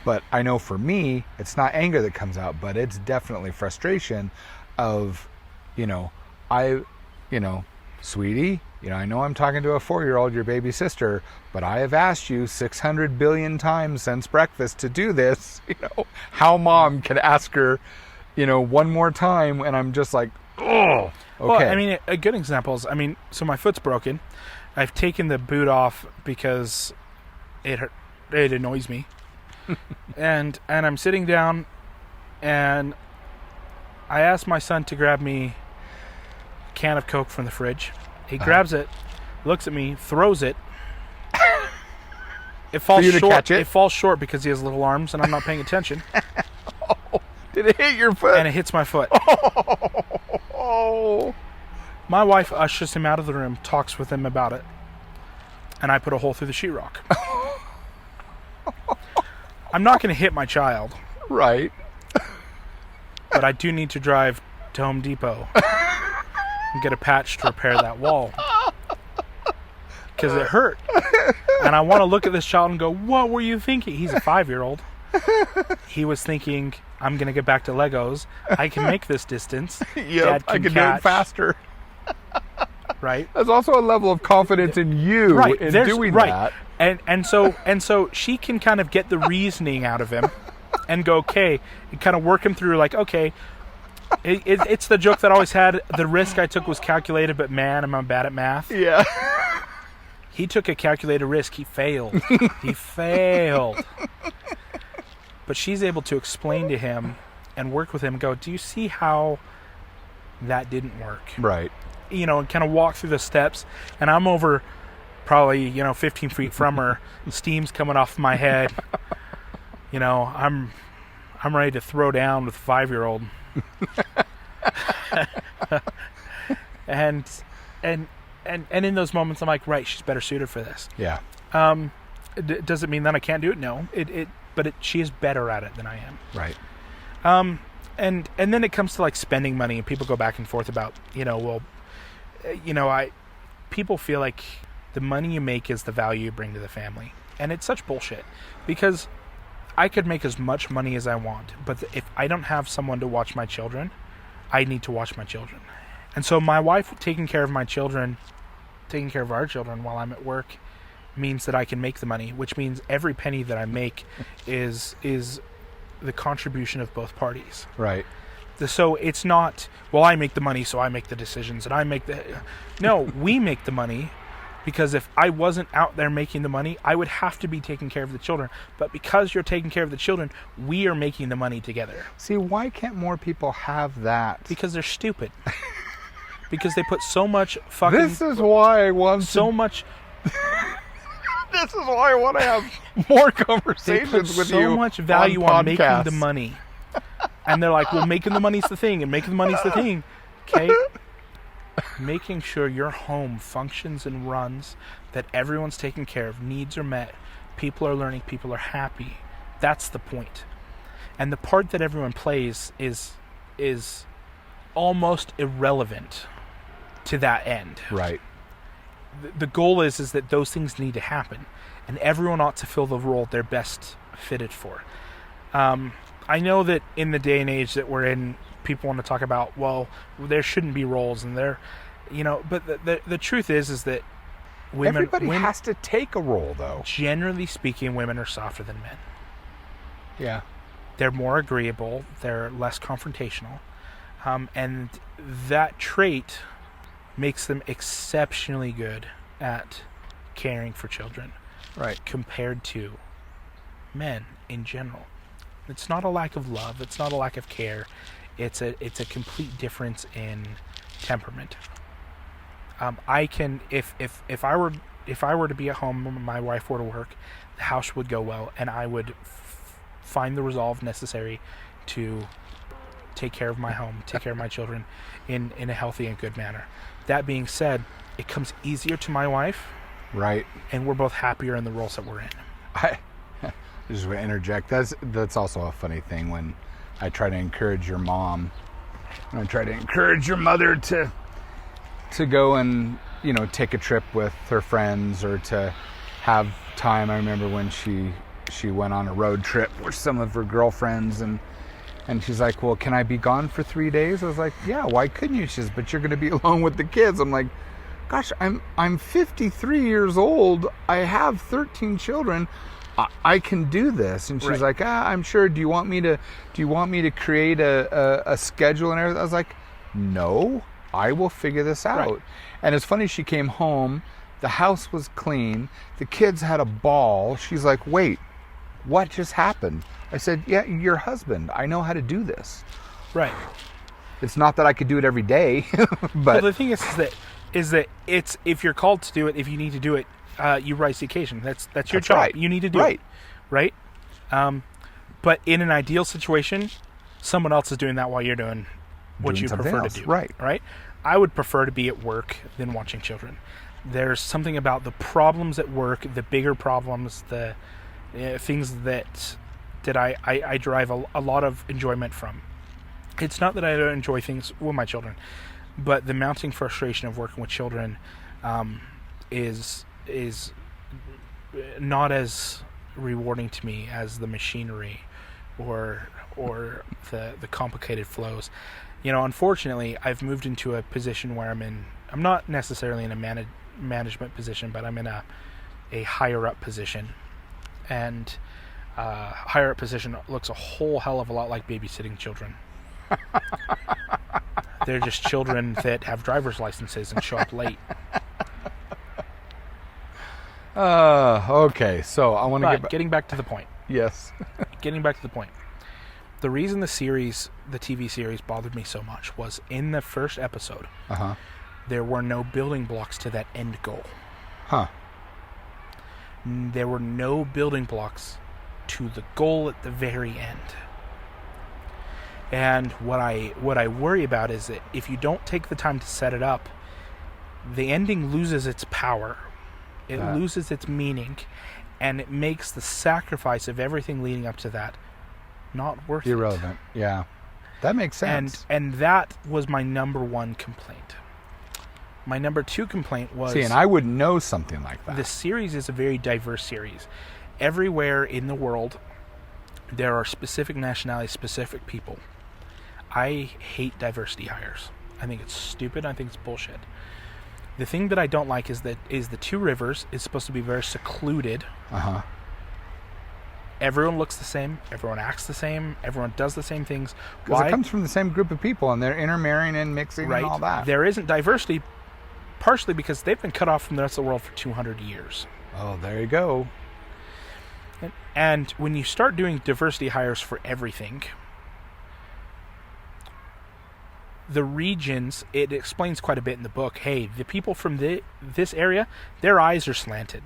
But I know for me, it's not anger that comes out, but it's definitely frustration of, sweetie, I know I'm talking to a 4-year-old, your baby sister, but I have asked you 600 billion times since breakfast to do this. How mom can ask her, one more time, and I'm just like, oh, okay. Well, a good example is, so my foot's broken. I've taken the boot off because it annoys me. and I'm sitting down, and I asked my son to grab me a can of Coke from the fridge. He grabs it, looks at me, throws it. It falls short. Catch it? It falls short because he has little arms, and I'm not paying attention. Oh, did it hit your foot? And it hits my foot. Oh. My wife ushers him out of the room, talks with him about it, and I put a hole through the sheetrock. I'm not going to hit my child. Right. But I do need to drive to Home Depot and get a patch to repair that wall. Because it hurt. And I want to look at this child and go, what were you thinking? He's a 5-year-old. He was thinking, I'm going to get back to Legos. I can make this distance. Yep, I can do it faster. Right? There's also a level of confidence in you in doing that. And so she can kind of get the reasoning out of him and go, okay, and kind of work him through, like, okay, it's the joke that I always had, the risk I took was calculated, but man, am I bad at math. Yeah. He took a calculated risk. He failed. He failed. But she's able to explain to him and work with him and go, do you see how that didn't work? Right. And kind of walk through the steps. And I'm over probably, 15 feet from her. Steam's coming off my head. I'm ready to throw down with a 5-year-old. and in those moments, I'm like, right, she's better suited for this. Yeah. Does it mean that I can't do it? No. But she is better at it than I am. Right. And then it comes to like spending money, and people go back and forth about, people feel like the money you make is the value you bring to the family. And it's such bullshit, because I could make as much money as I want, but if I don't have someone to watch my children, I need to watch my children. And so my wife taking care of my children, taking care of our children while I'm at work, means that I can make the money, which means every penny that I make is the contribution of both parties. Right. So it's not, well, I make the money, so I make the decisions, and I make the... No, we make the money, because if I wasn't out there making the money, I would have to be taking care of the children. But because you're taking care of the children, we are making the money together. See, why can't more people have that? Because they're stupid. Because they put so much fucking... This is why I want so much... This is why I want to have more conversations with you. So much value on making the podcasts. money. And they're like, well, making the money's the thing, and making the money's the thing. Okay? Making sure your home functions and runs, that everyone's taken care of, needs are met, people are learning, people are happy. That's the point. And the part that everyone plays is almost irrelevant to that end. Right. The goal is that those things need to happen, and everyone ought to fill the role they're best fitted for. I know that in the day and age that we're in, people want to talk about, well, there shouldn't be roles, and but the truth is that everybody has to take a role, though. Generally speaking, women are softer than men. Yeah. They're more agreeable. They're less confrontational. And that trait makes them exceptionally good at caring for children. Right. Compared to men in general. It's not a lack of love. It's not a lack of care. It's a complete difference in temperament. I can, if I were to be at home and my wife were to work, the house would go well, and I would find the resolve necessary to take care of my home, take care of my children in a healthy and good manner. That being said, it comes easier to my wife. Right. And we're both happier in the roles that we're in. I just want to interject. That's also a funny thing when I try to encourage your mom. When I try to encourage your mother to go and, take a trip with her friends or to have time. I remember when she went on a road trip with some of her girlfriends and she's like, well, can I be gone for 3 days? I was like, yeah, why couldn't you? She says, but you're going to be alone with the kids. I'm like, gosh, I'm 53 years old. I have 13 children. I can do this. And she's like, I'm sure. Do you want me to create a schedule and everything? I was like, no, I will figure this out. Right. And it's funny, she came home, the house was clean, the kids had a ball. She's like, wait, what just happened? I said, yeah, your husband. I know how to do this. Right. It's not that I could do it every day, but well, the thing is that it's, if you're called to do it, if you need to do it, you rise to the occasion. That's your job. Right. You need to do it. Right. But in an ideal situation, someone else is doing that while you're doing what you prefer to do. Right. Right. I would prefer to be at work than watching children. There's something about the problems at work, the bigger problems, the things that I derive a lot of enjoyment from. It's not that I don't enjoy things with my children, but the mounting frustration of working with children is not as rewarding to me as the machinery or the complicated flows. Unfortunately, I've moved into a position where I'm not necessarily in a management position, but I'm in a higher up position, and higher up position looks a whole hell of a lot like babysitting children. They're just children that have driver's licenses and show up late. Okay, so I want to getting back to the point. Yes. Getting back to the point. The reason the TV series bothered me so much was in the first episode, there were no building blocks to that end goal. Huh. There were no building blocks to the goal at the very end. And what I worry about is that if you don't take the time to set it up, the ending loses its power. It loses its meaning, and it makes the sacrifice of everything leading up to that not worth irrelevant. it. Yeah. That makes sense. And that was my number one complaint. My number two complaint was... See, and I would know something like that. The series is a very diverse series. Everywhere in the world, there are specific nationalities, specific people. I hate diversity hires. I think it's stupid. I think it's bullshit. The thing that I don't like is the Two Rivers is supposed to be very secluded. Everyone looks the same. Everyone acts the same. Everyone does the same things. Because it comes from the same group of people, and they're intermarrying and mixing and all that. There isn't diversity, partially because they've been cut off from the rest of the world for 200 years. Oh, there you go. And when you start doing diversity hires for everything, the regions, it explains quite a bit in the book. Hey, the people from this area, their eyes are slanted.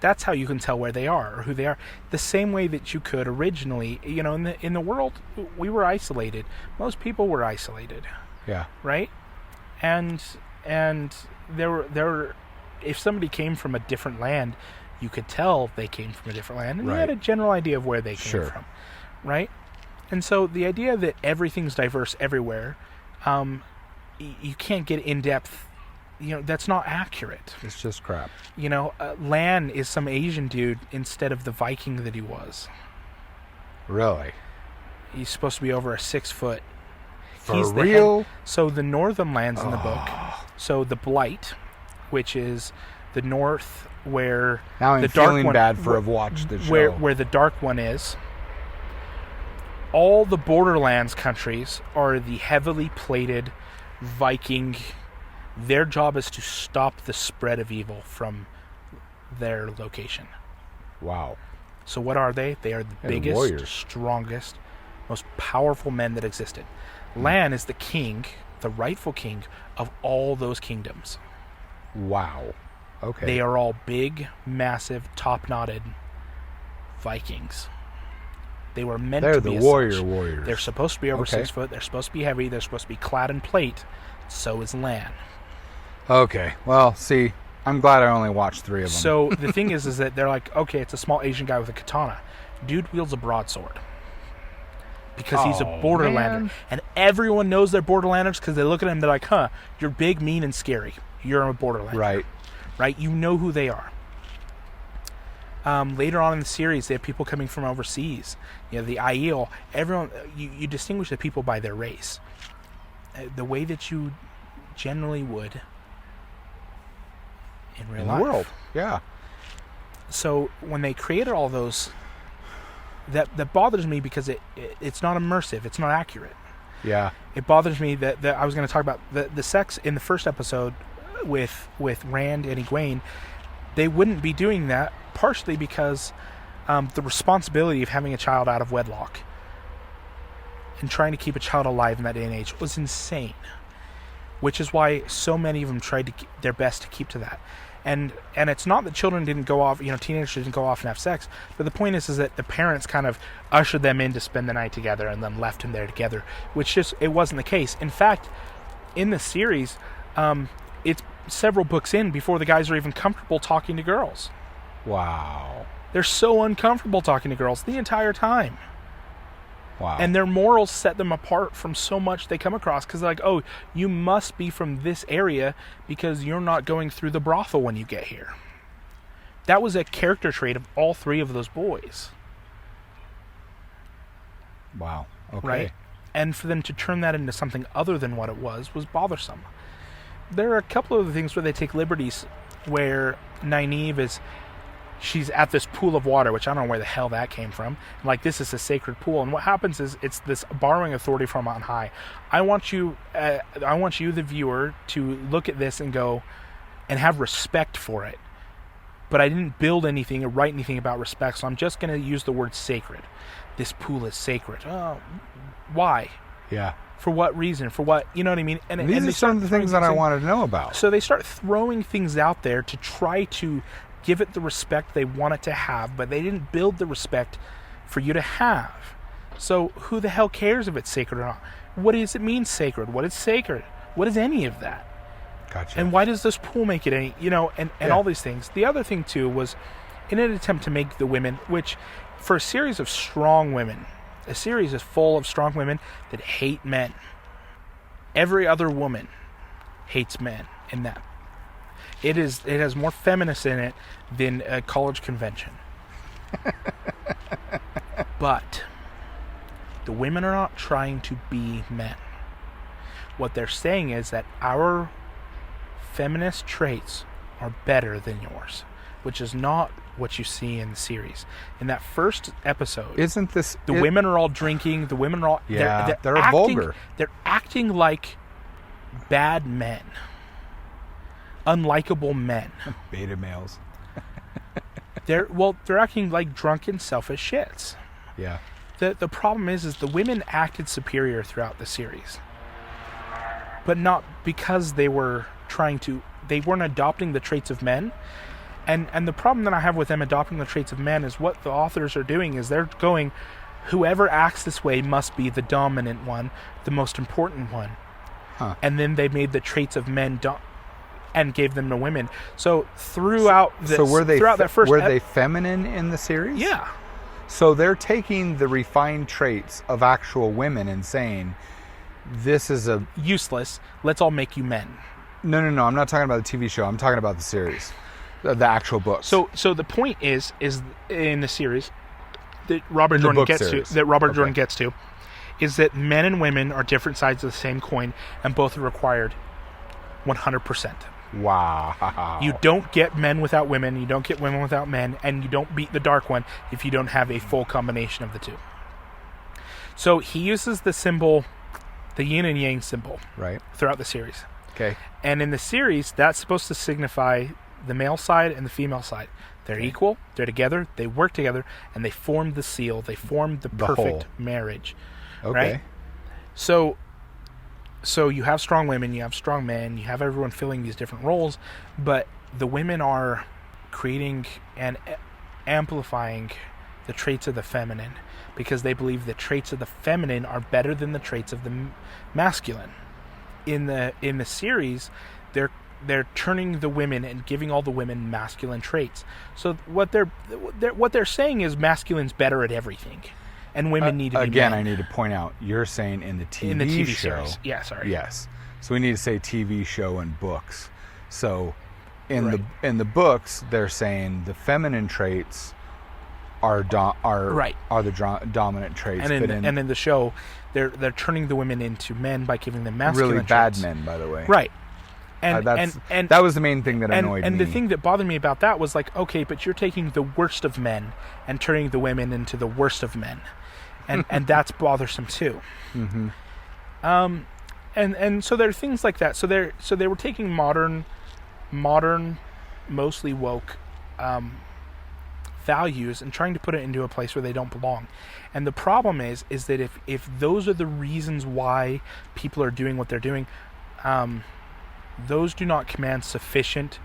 That's how you can tell where they are or who they are. The same way that you could originally, in the world, we were isolated. Most people were isolated. Yeah. Right? And there were if somebody came from a different land, you could tell they came from a different land, and you had a general idea of where they came from. Right? And so the idea that everything's diverse everywhere, you can't get in depth. That's not accurate. It's just crap. Lan is some Asian dude instead of the Viking that he was. Really? He's supposed to be over a 6 foot. For real? So the northern lands in the book. So the Blight, which is the north where now I'm the dark feeling one, bad for have watched the show. Where the dark one is. All the Borderlands countries are the heavily plated Viking. Their job is to stop the spread of evil from their location. Wow. So what are they? They are the biggest, warriors. strongest, most powerful men that existed. Lan is the king, the rightful king of all those kingdoms. Wow. Okay. They are all big, massive, top-knotted Vikings. They were meant to be They're the warriors. warriors. They're supposed to be over 6 foot. They're supposed to be heavy. They're supposed to be clad in plate. So is Lan. Okay. Well, see, I'm glad I only watched 3 of them. So the thing is that they're like, okay, it's a small Asian guy with a katana. Dude wields a broadsword. Because he's a Borderlander. Man. And everyone knows they're Borderlanders because they look at him and they're like, huh, you're big, mean, and scary. You're a Borderlander. Right. Right? You know who they are. Later on in the series, they have people coming from overseas. You know, the Aiel. Everyone, you distinguish the people by their race. The way that you generally would in real life. In the world, yeah. So when they created all those, that bothers me because it's not immersive. It's not accurate. Yeah. It bothers me that I was going to talk about the sex in the first episode with Rand and Egwene. They wouldn't be doing that partially because the responsibility of having a child out of wedlock and trying to keep a child alive in that day and age was insane. Which is why so many of them tried to their best to keep to that. And it's not that children didn't go off, teenagers didn't go off and have sex, but the point is that the parents kind of ushered them in to spend the night together and then left them there together, which it wasn't the case. In fact, in the series, it's several books in before the guys are even comfortable talking to girls. Wow. They're so uncomfortable talking to girls the entire time. Wow. And their morals set them apart from so much they come across because they're like, oh, you must be from this area because you're not going through the brothel when you get here. That was a character trait of all 3 of those boys. Wow. Okay. Right? And for them to turn that into something other than what it was bothersome. There are a couple of things where they take liberties where Nynaeve she's at this pool of water, which I don't know where the hell that came from. Like, this is a sacred pool. And what happens is it's this borrowing authority from on high. I want you, the viewer, to look at this and go and have respect for it. But I didn't build anything or write anything about respect, so I'm just going to use the word sacred. This pool is sacred. Oh, why? Yeah. For what reason? For what? You know what I mean? And these are some of the things that I wanted to know about. So they start throwing things out there to try to give it the respect they want it to have, but they didn't build the respect for you to have. So who the hell cares if it's sacred or not? What does it mean sacred? What is sacred? What is any of that? Gotcha. And why does this pool make it any, and all these things. The other thing too was in an attempt to make the women, which for a series of strong women, a series is full of strong women that hate men. Every other woman hates men in that. It has more feminists in it than a college convention. But the women are not trying to be men. What they're saying is that our feminist traits are better than yours, which is not what you see in the series. In that first episode, isn't this the women are all drinking, the women are all they're acting, vulgar. They're acting like bad men. Unlikable men. Beta males. They're acting like drunken, selfish shits. Yeah. The problem is the women acted superior throughout the series. But not because they weren't adopting the traits of men. And the problem that I have with them adopting the traits of men is what the authors are doing is they're going, whoever acts this way must be the dominant one, the most important one. Huh. And then they made the traits of men and gave them to women. So throughout that first were they feminine in the series? Yeah. So they're taking the refined traits of actual women and saying, this is a useless. Let's all make you men. No. I'm not talking about the TV show. I'm talking about the series, the actual books. So the point is in the series that Robert Jordan gets to. is that men and women are different sides of the same coin, and both are required 100%. Wow. You don't get men without women, you don't get women without men, and you don't beat the Dark One if you don't have a full combination of the two. So he uses the symbol, the yin and yang symbol, right, throughout the series. Okay. And in the series, that's supposed to signify the male side and the female side. They're equal, they're together, they work together, and they form the seal, they form the perfect marriage. Okay. Right? So you have strong women, you have strong men, you have everyone filling these different roles, but the women are creating and amplifying the traits of the feminine because they believe the traits of the feminine are better than the traits of the masculine. In the series, they're turning the women and giving all the women masculine traits. So what they're saying is masculine's better at everything. And women need to be again, men. I need to point out, you're saying in the TV show. Series. Yeah, sorry. Yes. So we need to say TV show and books. So in Right. the books, they're saying the feminine traits are the dominant traits. And in the show, they're turning the women into men by giving them masculine really traits. bad men, by the way. Right. And that was the main thing that annoyed me. And the thing that bothered me about that was like, okay, but you're taking the worst of men and turning the women into the worst of men. And that's bothersome too. Mm-hmm. And so there are things like that. So they were taking modern, mostly woke values and trying to put it into a place where they don't belong. And the problem is that if those are the reasons why people are doing what they're doing, those do not command sufficient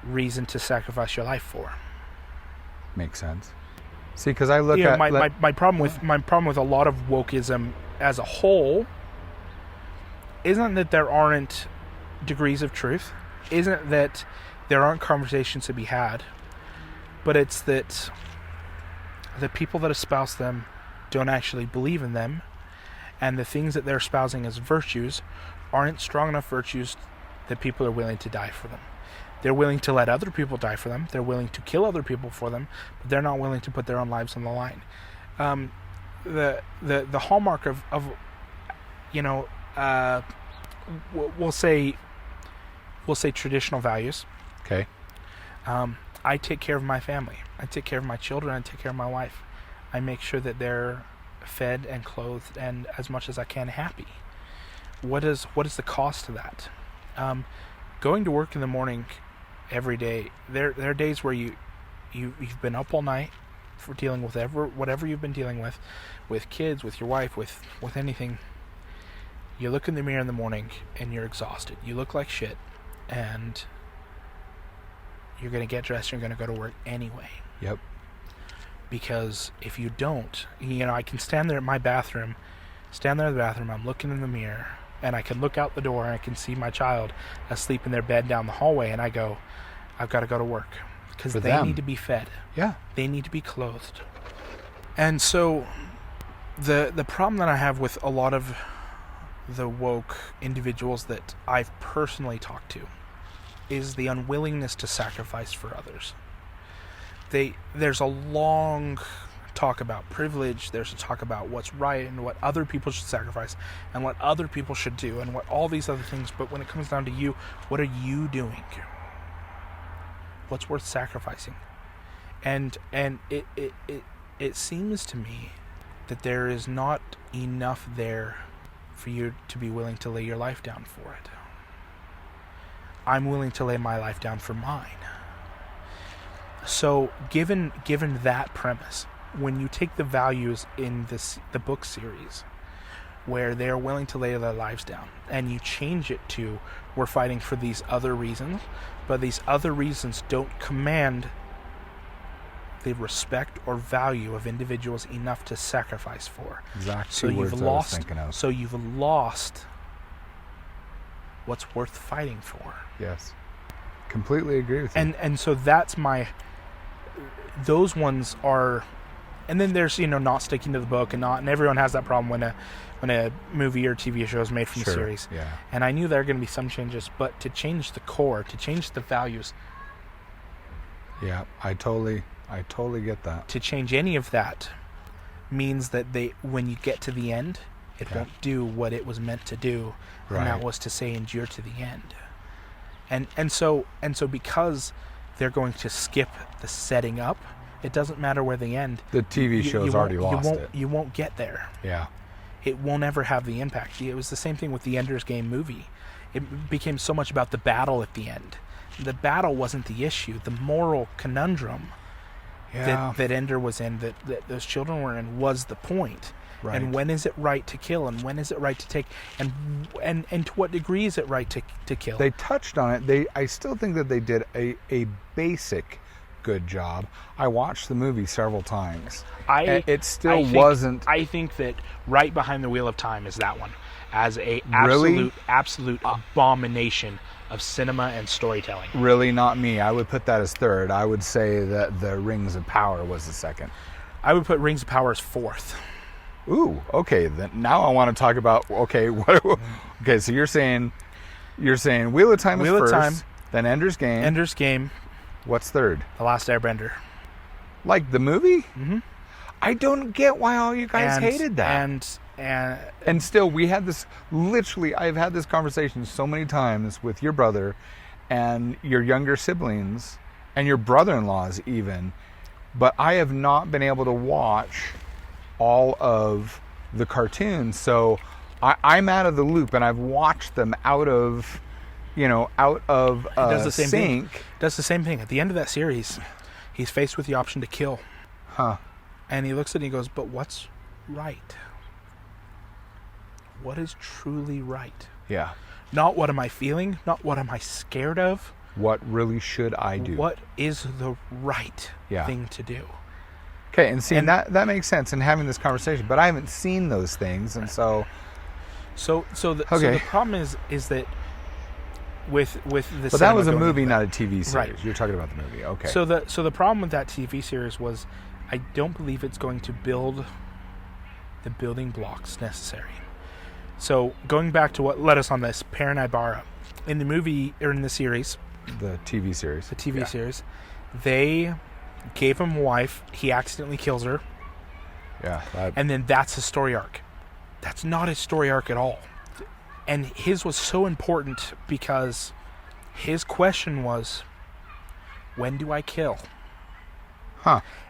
reason to sacrifice your life for. Makes sense. See, because I look at at my problem with a lot of wokeism as a whole isn't that there aren't degrees of truth, isn't that there aren't conversations to be had, but it's that the people that espouse them don't actually believe in them, and the things that they're espousing as virtues aren't strong enough virtues that people are willing to die for them. They're willing to let other people die for them. They're willing to kill other people for them, but they're not willing to put their own lives on the line. The hallmark of we'll say traditional values. Okay. I take care of my family. I take care of my children. I take care of my wife. I make sure that they're fed and clothed and as much as I can happy. What is the cost to that? Going to work in the morning every day, there are days where you've been up all night for dealing with whatever you've been dealing with kids, with your wife, with anything. You look in the mirror in the morning and you're exhausted. You look like shit, and you're going to get dressed and you're going to go to work anyway. Yep. Because if you don't, I can stand there in the bathroom, I'm looking in the mirror, and I can look out the door and I can see my child asleep in their bed down the hallway, and I go, I've got to go to work. Because they need to be fed. Yeah. They need to be clothed. And so the problem that I have with a lot of the woke individuals that I've personally talked to is the unwillingness to sacrifice for others. There's a long talk about privilege, there's a talk about what's right and what other people should sacrifice and what other people should do and what all these other things, but when it comes down to you, what are you doing? What's worth sacrificing? And it seems to me that there is not enough there for you to be willing to lay your life down for it. I'm willing to lay my life down for mine. So given that premise, when you take the values in the book series where they're willing to lay their lives down and you change it to we're fighting for these other reasons, but these other reasons don't command the respect or value of individuals enough to sacrifice for. Exactly. So you've lost what's worth fighting for. Yes. Completely agree with you. And so that's those ones are, and then there's not sticking to the book and everyone has that problem when a movie or TV show is made from the series. Yeah. And I knew there were going to be some changes, but to change the core, to change the values. Yeah, I totally get that. To change any of that means that when you get to the end, it won't do what it was meant to do, and that was to say endure to the end. And so because they're going to skip the setting up, it doesn't matter where they end. The TV show's already lost it. You won't get there. Yeah. It won't ever have the impact. It was the same thing with the Ender's Game movie. It became so much about the battle at the end. The battle wasn't the issue. The moral conundrum that Ender was in, that those children were in, was the point. Right. And when is it right to kill, and when is it right to take, and to what degree is it right to kill? They touched on it. I still think that they did a basic good job. I watched the movie several times. It still wasn't. I think that right behind the Wheel of Time is that one, as a absolute abomination of cinema and storytelling. Really, not me. I would put that as third. I would say that the Rings of Power was the second. I would put Rings of Power as fourth. Ooh, okay. Then now I want to talk about okay. So you're saying Wheel of Time is first, then Ender's Game. Ender's Game. What's third? The Last Airbender. Like the movie? Mm-hmm. I don't get why all you guys hated that. And still, we had this. Literally, I've had this conversation so many times with your brother, and your younger siblings, and your brother-in-laws even. But I have not been able to watch all of the cartoons, so I'm out of the loop, and I've watched them out of does the same sync. Thing. Does the same thing at the end of that series. He's faced with the option to kill, and he looks at it and he goes, "But what's right? What is truly right? Yeah, not what am I feeling, not what am I scared of. What really should I do? What is the right thing to do?" Okay, and seeing that makes sense in having this conversation, but I haven't seen those things, and so the problem is that with the but that was a movie, not a TV series. Right. You're talking about the movie, okay? So the problem with that TV series was, I don't believe it's going to build the building blocks necessary. So going back to what led us on this, Per and Ibarra, in the movie or in the series, the TV series, they gave him a wife. He accidentally kills her. Yeah. And then that's his story arc. That's not his story arc at all. And his was so important because his question was, when do I kill?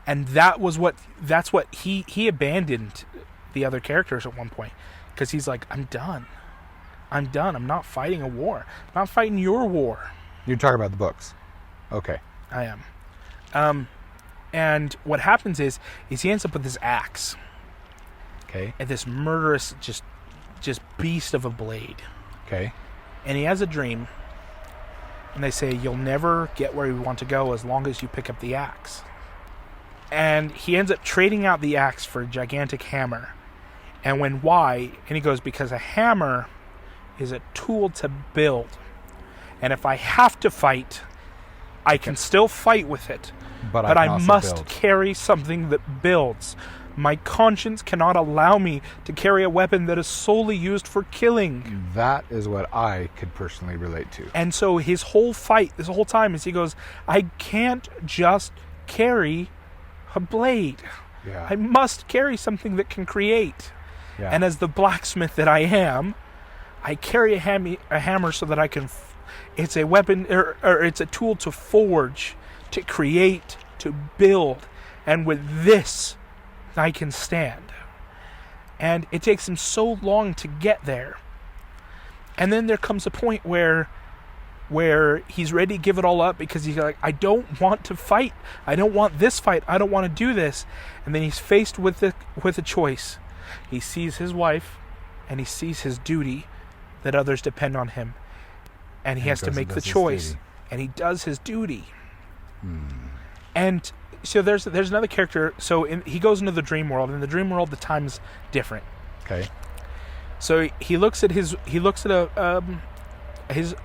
And that's what he abandoned the other characters at one point, because he's like, I'm done. I'm not fighting a war. I'm not fighting your war. You're talking about the books. Okay. I am. And what happens is he ends up with this axe. Okay. And this murderous, just beast of a blade. Okay. And he has a dream. And they say, you'll never get where you want to go as long as you pick up the axe. And he ends up trading out the axe for a gigantic hammer. And why? And he goes, because a hammer is a tool to build. And if I have to fight, I can still fight with it. But I must carry something that builds. My conscience cannot allow me to carry a weapon that is solely used for killing. That is what I could personally relate to. And so his whole fight, this whole time, is he goes, I can't just carry a blade. Yeah. I must carry something that can create. Yeah. And as the blacksmith that I am, I carry a hammer so that I can... it's a weapon, or it's a tool to forge, to create, to build. And with this, I can stand. And it takes him so long to get there. And then there comes a point where he's ready to give it all up, because he's like, I don't want to fight. I don't want this fight. I don't want to do this. And then he's faced with a choice. He sees his wife, and he sees his duty, that others depend on him. And he has to make the choice. And he does his duty. And so there's another character. So he goes into the dream world. In the dream world, the time's different. Okay. So he looks at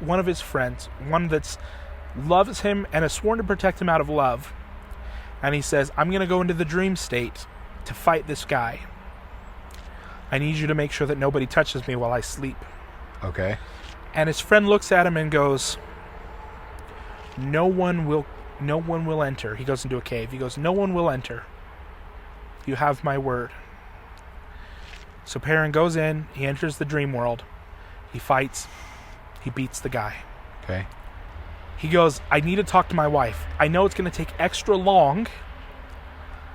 one of his friends, one that loves him and has sworn to protect him out of love. And he says, I'm going to go into the dream state to fight this guy. I need you to make sure that nobody touches me while I sleep. Okay. And his friend looks at him and goes, No one will enter. He goes into a cave. He goes, no one will enter. You have my word. So Perrin goes in, he enters the dream world, he fights, he beats the guy. Okay. He goes, I need to talk to my wife. I know it's going to take extra long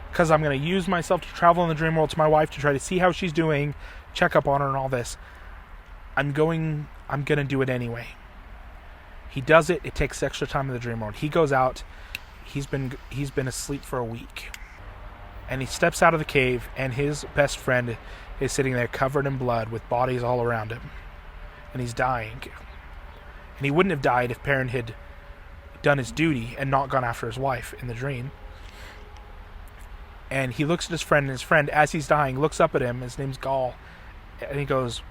because I'm going to use myself to travel in the dream world to my wife to try to see how she's doing, check up on her and all this. I'm going to do it anyway. He does it. It takes extra time in the dream world. He goes out. He's been asleep for a week. And he steps out of the cave, and his best friend is sitting there covered in blood with bodies all around him. And he's dying. And he wouldn't have died if Perrin had done his duty and not gone after his wife in the dream. And he looks at his friend, and his friend, as he's dying, looks up at him. His name's Gaul. And he goes,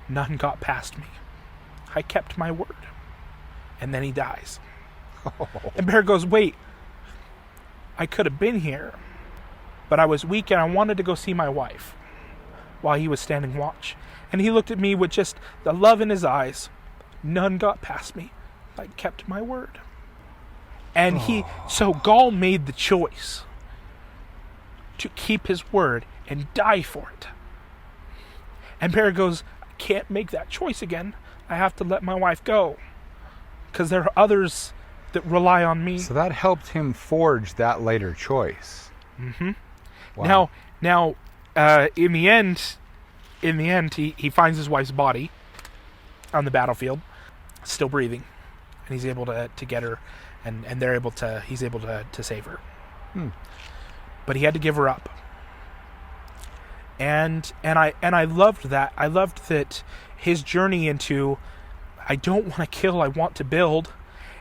none got past me. I kept my word. And then he dies. And Bear goes, wait, I could have been here, but I was weak and I wanted to go see my wife while he was standing watch. And he looked at me with just the love in his eyes. None got past me. I kept my word. And so Gaul made the choice to keep his word and die for it. And Bear goes, I can't make that choice again. I have to let my wife go because there are others that rely on me. So that helped him forge that later choice. Mm-hmm. Wow. Now, in the end, he finds his wife's body on the battlefield, still breathing, and he's able to get her, and he's able to save her. But he had to give her up. And I loved that. I loved that his journey into, I don't want to kill, I want to build.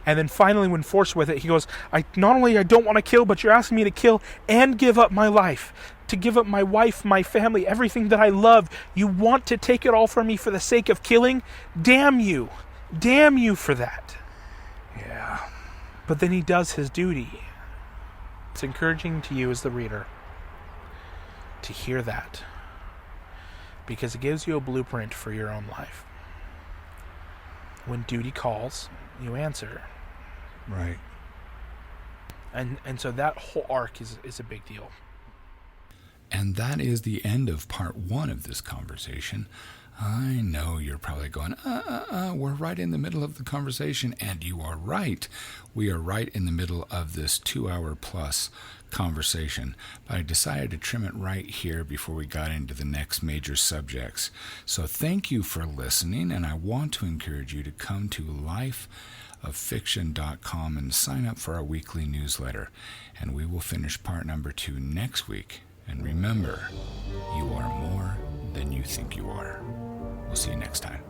And then finally, when forced with it, he goes, not only I don't want to kill, but you're asking me to kill and give up my life, to give up my wife, my family, everything that I love. You want to take it all from me for the sake of killing? Damn you. Damn you for that. Yeah. But then he does his duty. It's encouraging to you as the reader to hear that, because it gives you a blueprint for your own life. When duty calls, you answer. Right. And so that whole arc is a big deal. And that is the end of part 1 of this conversation. I know you're probably going, we're right in the middle of the conversation, and you are right. We are right in the middle of this 2-hour-plus conversation, but I decided to trim it right here before we got into the next major subjects. So thank you for listening, and I want to encourage you to come to lifeoffiction.com and sign up for our weekly newsletter, and we will finish part number 2 next week. And remember, you are more than you think you are. We'll see you next time.